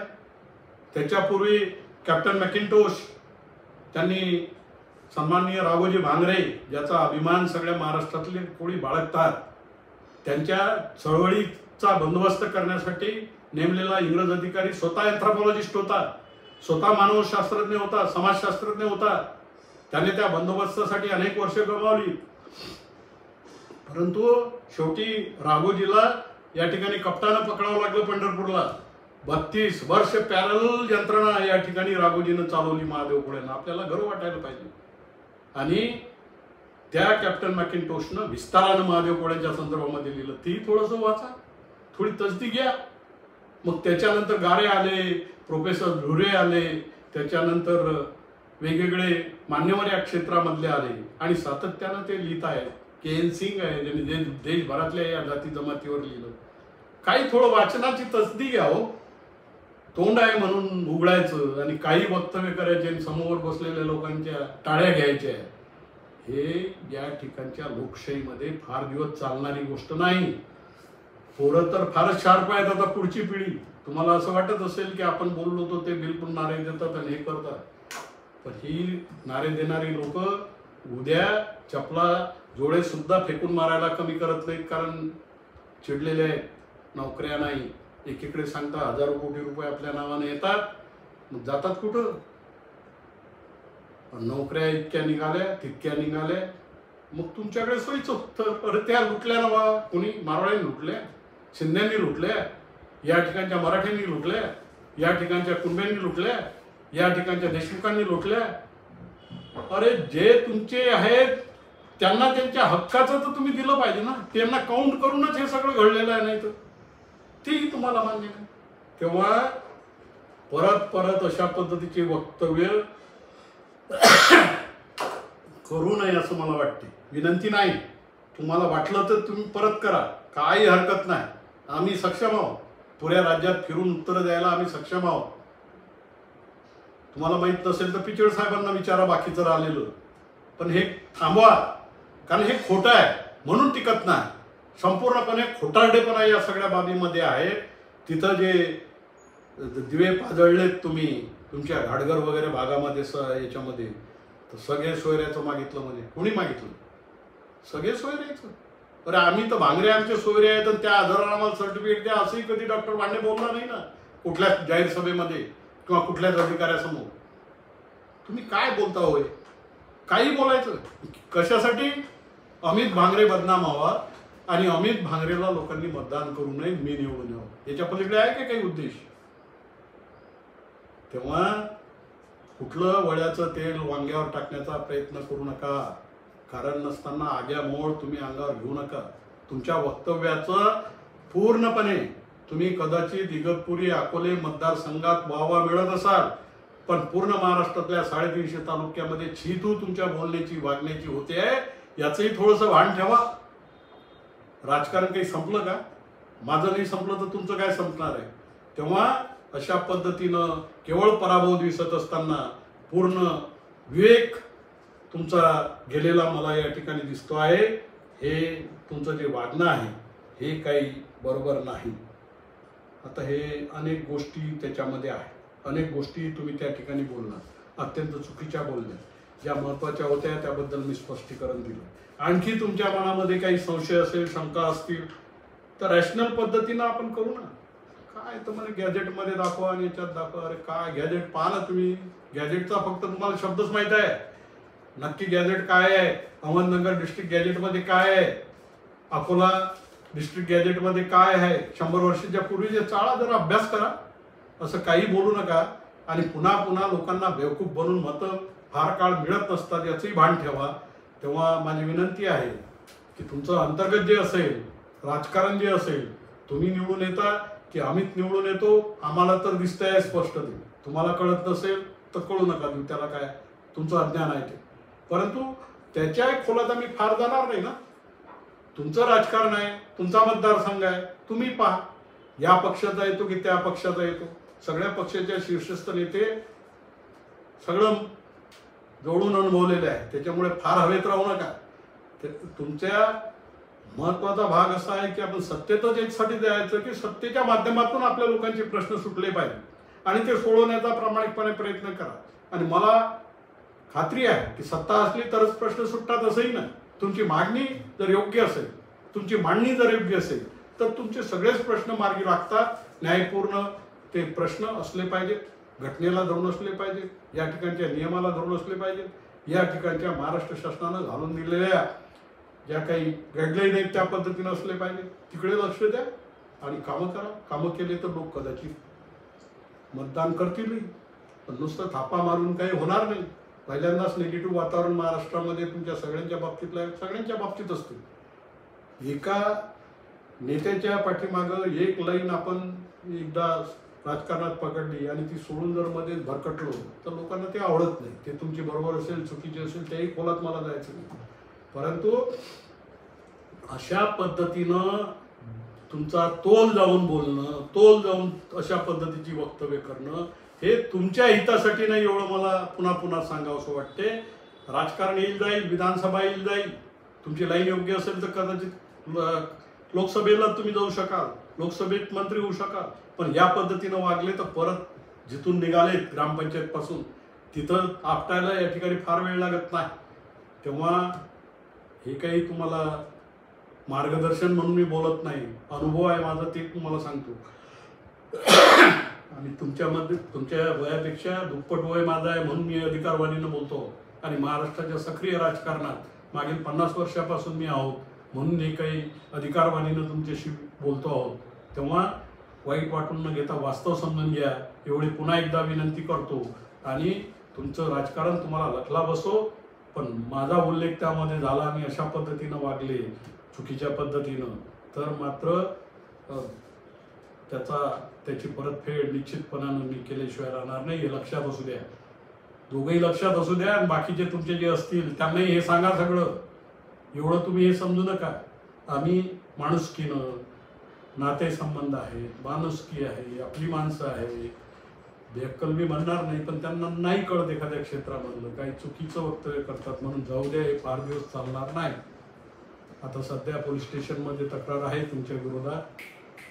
[SPEAKER 1] त्याच्यापूर्वी कॅप्टन मॅकिंटोश त्यांनी सन्माननीय राघोजी भांगरे, ज्याचा अभिमान सगळ्या महाराष्ट्रातले कोळी बाळगतात, त्यांच्या चळवळीचा बंदोबस्त करण्यासाठी नेमलेला इंग्रज अधिकारी स्वतः एन्थ्रोपॉलॉजिस्ट होता, स्वतः मानवशास्त्रज्ञ होता, समाजशास्त्रज्ञ होता, त्याने त्या बंदोबस्तासाठी अनेक वर्ष गमावली. परंतु शेवटी राघोजीला या ठिकाणी कप्तानं पकडावं लागलं पंढरपूरला. 32 वर्ष पॅरल यंत्रणा या ठिकाणी राघोजीनं चालवली महादेव कोळ्यांना. आपल्याला गर्व वाटायला पाहिजे. आणि त्या कॅप्टन मॅकिंटोशनं विस्तारानं महादेव कोळ्यांच्या संदर्भामध्ये लिहिलं. ती थोडंसं वाचा, थोडी तसदी घ्या. मग त्याच्यानंतर गारे आले, प्रोफेसर धुरे आले, त्याच्यानंतर वेगवेगळे मान्यवर या क्षेत्रामधले आले आणि सातत्यानं ते लिहित आहेत. के.एन. सिंग आहे, ज्यांनी देशभरातल्या या जाती जमातीवर लिहिलं. काही थोडं वाचनाची तसदी घ्या हो. तोंड आहे म्हणून उघडायचं आणि काही वक्तव्य करायचे आणि समोर बसलेल्या लोकांच्या टाळ्या घ्यायच्या, हे या ठिकाणच्या लोकशाहीमध्ये फार दिवस चालणारी गोष्ट नाही. पोरं तर फारच शार्प आहेत आता, पुढची पिढी. तुम्हाला असं वाटत असेल की आपण बोललो होतो ते बिलकुल नारे देतात आणि हे करतात, पण ही नारे देणारी लोक उद्या चपला जोडे सुद्धा फेकून मारायला कमी करत नाहीत. कारण चिडलेले आहेत, नोकऱ्या नाही. एकीकडे सांगता हजारो कोटी रुपये आपल्या नावाने येतात, मग जातात कुठं? नोकऱ्या इतक्या निघाल्या, तितक्या निघाल्या, मग तुमच्याकडे सोयीचं होतं. अरे त्या लुटल्या ना बा, कोणी मारवाड्यांनी लुटल्या, शिंद्यांनी लुटल्या, या ठिकाणच्या मराठ्यांनी लुटल्या, या ठिकाणच्या कुंब्यांनी लुटल्या, या ठिकाणच्या देशमुखांनी लुटल्या. अरे जे तुमचे आहेत त्यांना त्यांच्या हक्काचं तर तुम्ही दिलं पाहिजे ना. त्यांना काउंट करूनच हे सगळं घडलेलं आहे, नाही तर तेही तुम्हाला मान्य नाही. तेव्हा परत परत अशा पद्धतीचे वक्तव्य करू नये असं मला वाटते. विनंती नाही, तुम्हाला वाटलं तर तुम्ही परत करा, काही हरकत नाही. आम्ही सक्षम आहोत, पुऱ्या राज्यात फिरून उत्तर द्यायला आम्ही सक्षम आहोत. तुम्हाला माहित नसेल तर पिचड साहेबांना विचारा, बाकीचं राहिलेलं. पण हे थांबवा, कारण हे खोटं आहे म्हणून टिकत नाही. संपूर्णपणे खोटारडेपणा या सगळ्या बाबीमध्ये आहे. तिथं जे दिवे पाजळलेत तुम्ही तुमच्या घाटघर वगैरे भागामध्ये याच्यामध्ये, तर सगळे सोयऱ्याचं मागितलं. म्हणजे कोणी मागितलं? सगळे सोयऱ्याचं. अरे आम्ही तर भांगरे आमचे सोयरे आहेत आणि त्या आधारावर आम्हाला सर्टिफिकेट द्या, असंही कधी डॉक्टर वांडे बोलणार नाही ना कुठल्या जाहीर सभेमध्ये किंवा कुठल्याच अधिकाऱ्यासमोर. तुम्ही काय बोलता होय? काही बोलायचं कशासाठी? अमित भांगरे बदनाम व्हावा आणि अमित भांगरेला लोकांनी मतदान करू नये, मी निवडून यावं, याच्या पलीकडे आहे का काही उद्देश? तेव्हा कुठलं वळ्याचं तेल वांग्यावर टाकण्याचा प्रयत्न करू नका. कारण नसताना आग्या मोड तुम्ही अंगावर घेऊ नका. तुमच्या वक्तव्याचं पूर्णपणे तुम्ही कदाचित इगतपुरी अकोले मतदारसंघात वाहवा मिळत असाल, पण पूर्ण महाराष्ट्रातल्या 350 तालुक्यामध्ये छितू तुमच्या बोलण्याची वागण्याची होते आहे, याचंही थोडंसं भान ठेवा. राजकारण काही संपलं का? माझं नाही संपलं तर तुमचं काय संपणार आहे? तेव्हा अशा पद्धतीनं केवळ पराभव दिसत असताना पूर्ण विवेक तुमचा गेलेला मला या ठिकाणी दिसतो आहे. हे तुमचं जे वागणं आहे हे काही बरोबर नाही. आता हे अनेक गोष्टी त्याच्यामध्ये आहेत, अनेक गोष्टी तुम्ही त्या ठिकाणी बोलणार, अत्यंत चुकीच्या बोलल्या. ज्या महत्त्वाच्या होत्या त्याबद्दल मी स्पष्टीकरण दिलं. आणखी तुमच्या मनामध्ये काही संशय असेल, शंका असतील तर रॅशनल पद्धतीनं आपण करू ना. काय तर मला गॅजेटमध्ये दाखवा आणि याच्यात दाखवा. अरे काय गॅजेट पहा ना तुम्ही. गॅजेटचा फक्त तुम्हाला शब्दच माहित आहे, नक्की गॅजेट काय आहे, अहमदनगर डिस्ट्रिक्ट गॅजेटमध्ये काय आहे, अकोला डिस्ट्रिक्ट गॅजेटमध्ये काय आहे, 100 वर्षाच्या पूर्वीचे चाळा, जरा अभ्यास करा. असं काही बोलू नका आणि पुन्हा पुन्हा लोकांना बेवकूफ बनवून मतं फार काळ मिळत नसतात, याचंही भान ठेवा. तेव्हा माझी विनंती आहे की तुमचं अंतर्गत जे असेल, राजकारण जे असेल, तुम्ही निवडून येता की अमित निवडून येतो, आम्हाला तर दिसतंय स्पष्ट. ते तुम्हाला कळत नसेल तर कळू नका देऊ, त्याला काय, तुमचं अज्ञान आहे ते. परंतु त्याच्या खोलात आम्ही फार जाणार नाही ना. तुमचं राजकारण आहे, तुमचा मतदारसंघ आहे, तुम्ही पहा या पक्षाचा येतो की त्या पक्षाचा येतो. सगळ्या पक्षाच्या शीर्षस्थ नेते सगळं जोडून अनुभवलेले आहे, त्याच्यामुळे फार हवेत राहू नका. तुमच्या महत्वाचा भाग असा आहे की आपण सत्तेतच याच्यासाठी द्यायचं की सत्तेच्या माध्यमातून आपल्या लोकांचे प्रश्न सुटले पाहिजे आणि ते सोडवण्याचा प्रामाणिकपणे प्रयत्न करा. आणि मला खात्री आहे की सत्ता असली तरच प्रश्न सुटतात असंही नाही. तुमची मागणी जर योग्य असेल, तुमची मांडणी जर योग्य असेल तर तुमचे सगळेच प्रश्न मार्गी लागतात. न्यायपूर्ण ते प्रश्न असले पाहिजेत. घटनेला धरून असले पाहिजे, या ठिकाणच्या नियमाला धरून असले पाहिजे, या ठिकाणच्या महाराष्ट्र शासनानं घालून दिलेल्या ज्या काही गाईडलाईन आहेत त्या पद्धतीनं असले पाहिजे. तिकडे लक्ष द्या आणि कामं करा. कामं केले तर लोक कदाचित मतदान करतीलही, पण नुसतं थापा मारून काही होणार नाही. पहिल्यांदाच निगेटिव्ह वातावरण महाराष्ट्रामध्ये तुमच्या सगळ्यांच्या बाबतीत असते. एका नेत्याच्या पाठीमागं एक लाईन आपण एकदा राजकारणात पकडली आणि ती सोडून जर मध्येच भरकटलो तर लोकांना ते आवडत नाही. ते तुमची बरोबर असेल चुकीची असेल त्याही खोलात मला जायचं नाही, परंतु अशा पद्धतीनं तुमचा तोल जाऊन बोलणं, तोल जाऊन अशा पद्धतीची वक्तव्य करणं हे तुमच्या हितासाठी नाही, एवढं मला पुन्हा पुन्हा सांगावंसं वाटते. राजकारण येईल जाईल, विधानसभा येईल जाईल, तुमची लाईन योग्य असेल तर कदाचित लोकसभेला तुम्ही जाऊ शकाल, लोकसभेत मंत्री होऊ शकाल. पण या पद्धतीनं वागले तर परत जिथून निघाले ग्रामपंचायत पासून तिथं आपटायला या ठिकाणी फार वेळ लागत नाही. तेव्हा हे काही तुम्हाला मार्गदर्शन म्हणून मी बोलत नाही, अनुभव आहे माझा ते तुम्हाला सांगतो. आणि तुमच्या वयापेक्षा दुप्पट वय माझं आहे म्हणून मी अधिकारवाणीनं बोलतो. आणि महाराष्ट्राच्या सक्रिय राजकारणात मागील 50 वर्षापासून मी आहोत म्हणून हे काही अधिकारवाणीनं तुमच्याशी बोलतो आहोत. तेव्हा वाईट वाटून न घेता वास्तव समजून घ्या एवढी पुन्हा एकदा विनंती करतो. आणि तुमचं राजकारण तुम्हाला लटला बसो, पण माझा उल्लेख त्यामध्ये झाला आणि अशा पद्धतीनं वागले चुकीच्या पद्धतीनं तर मात्र त्याची परतफेड निश्चितपणानं मी केल्याशिवाय राहणार नाही. हे लक्षात असू द्या, दोघंही लक्षात असू द्या. आणि बाकीचे तुमचे जे असतील त्यांनाही हे सांगा सगळं. एवढं तुम्ही हे समजू नका. आम्ही माणुसकीनं, नातेसंबंध आहेत, माणुसकी आहे, आपली माणसं आहे. बेअक्कल मी म्हणणार नाही, पण त्यांना नाही कळत एखाद्या क्षेत्रामधलं काही चुकीचं वक्तव्य करतात म्हणून जाऊ द्या, हे फार दिवस चालणार नाही. आता सध्या पोलीस स्टेशनमध्ये तक्रार आहे तुमच्या विरोधात,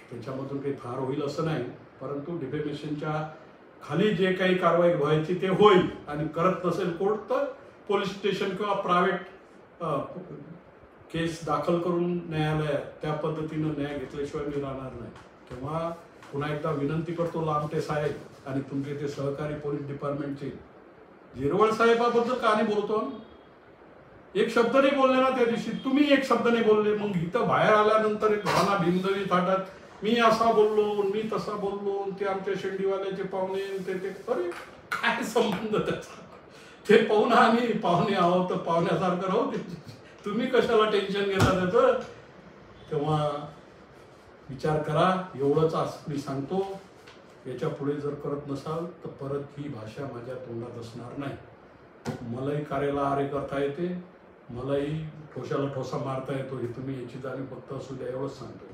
[SPEAKER 1] त्याच्यामधून काही फार होईल असं नाही, परंतु डिफेमेशनच्या खाली जे काही कारवाई व्हायची ते होईल. आणि करत नसेल कोर्ट तर पोलीस स्टेशन किंवा प्रायव्हेट केस दाखल करून न्यायालयात त्या पद्धतीनं न्याय घेतल्याशिवाय मी राहणार नाही. तेव्हा पुन्हा एकदा विनंती करतो लामटे साहेब आणि तुमचे ते सहकारी पोलीस डिपार्टमेंटचे जिरवळ साहेबाबद्दल का नाही बोलतो. एक शब्द नाही बोलले ना त्या दिवशी, तुम्ही एक शब्द नाही बोलले. मग इथं बाहेर आल्यानंतर एक भावना भिंदवी थाटात मी असा बोललो, मी तसा बोललो, ते आमच्या शेंडीवाल्याचे पाहुणे ते अरे काय संबंध त्याचा. ते पाहून आम्ही पाहुणे आहोत तर पाहुण्यासारखं राहू. तुम्ही कशाला टेन्शन घेता त्याचं. तेव्हा विचार करा. एवढंच मी सांगतो. याच्या पुढे जर करत नसाल तर परत ही भाषा माझ्या तोंडात असणार नाही. मलाही कार्याला आरे करता येते, मलाही ठोशाला ठोसा मारता येतो. हे तुम्ही याची जाणीव फक्त असू द्या, एवढंच सांगतो.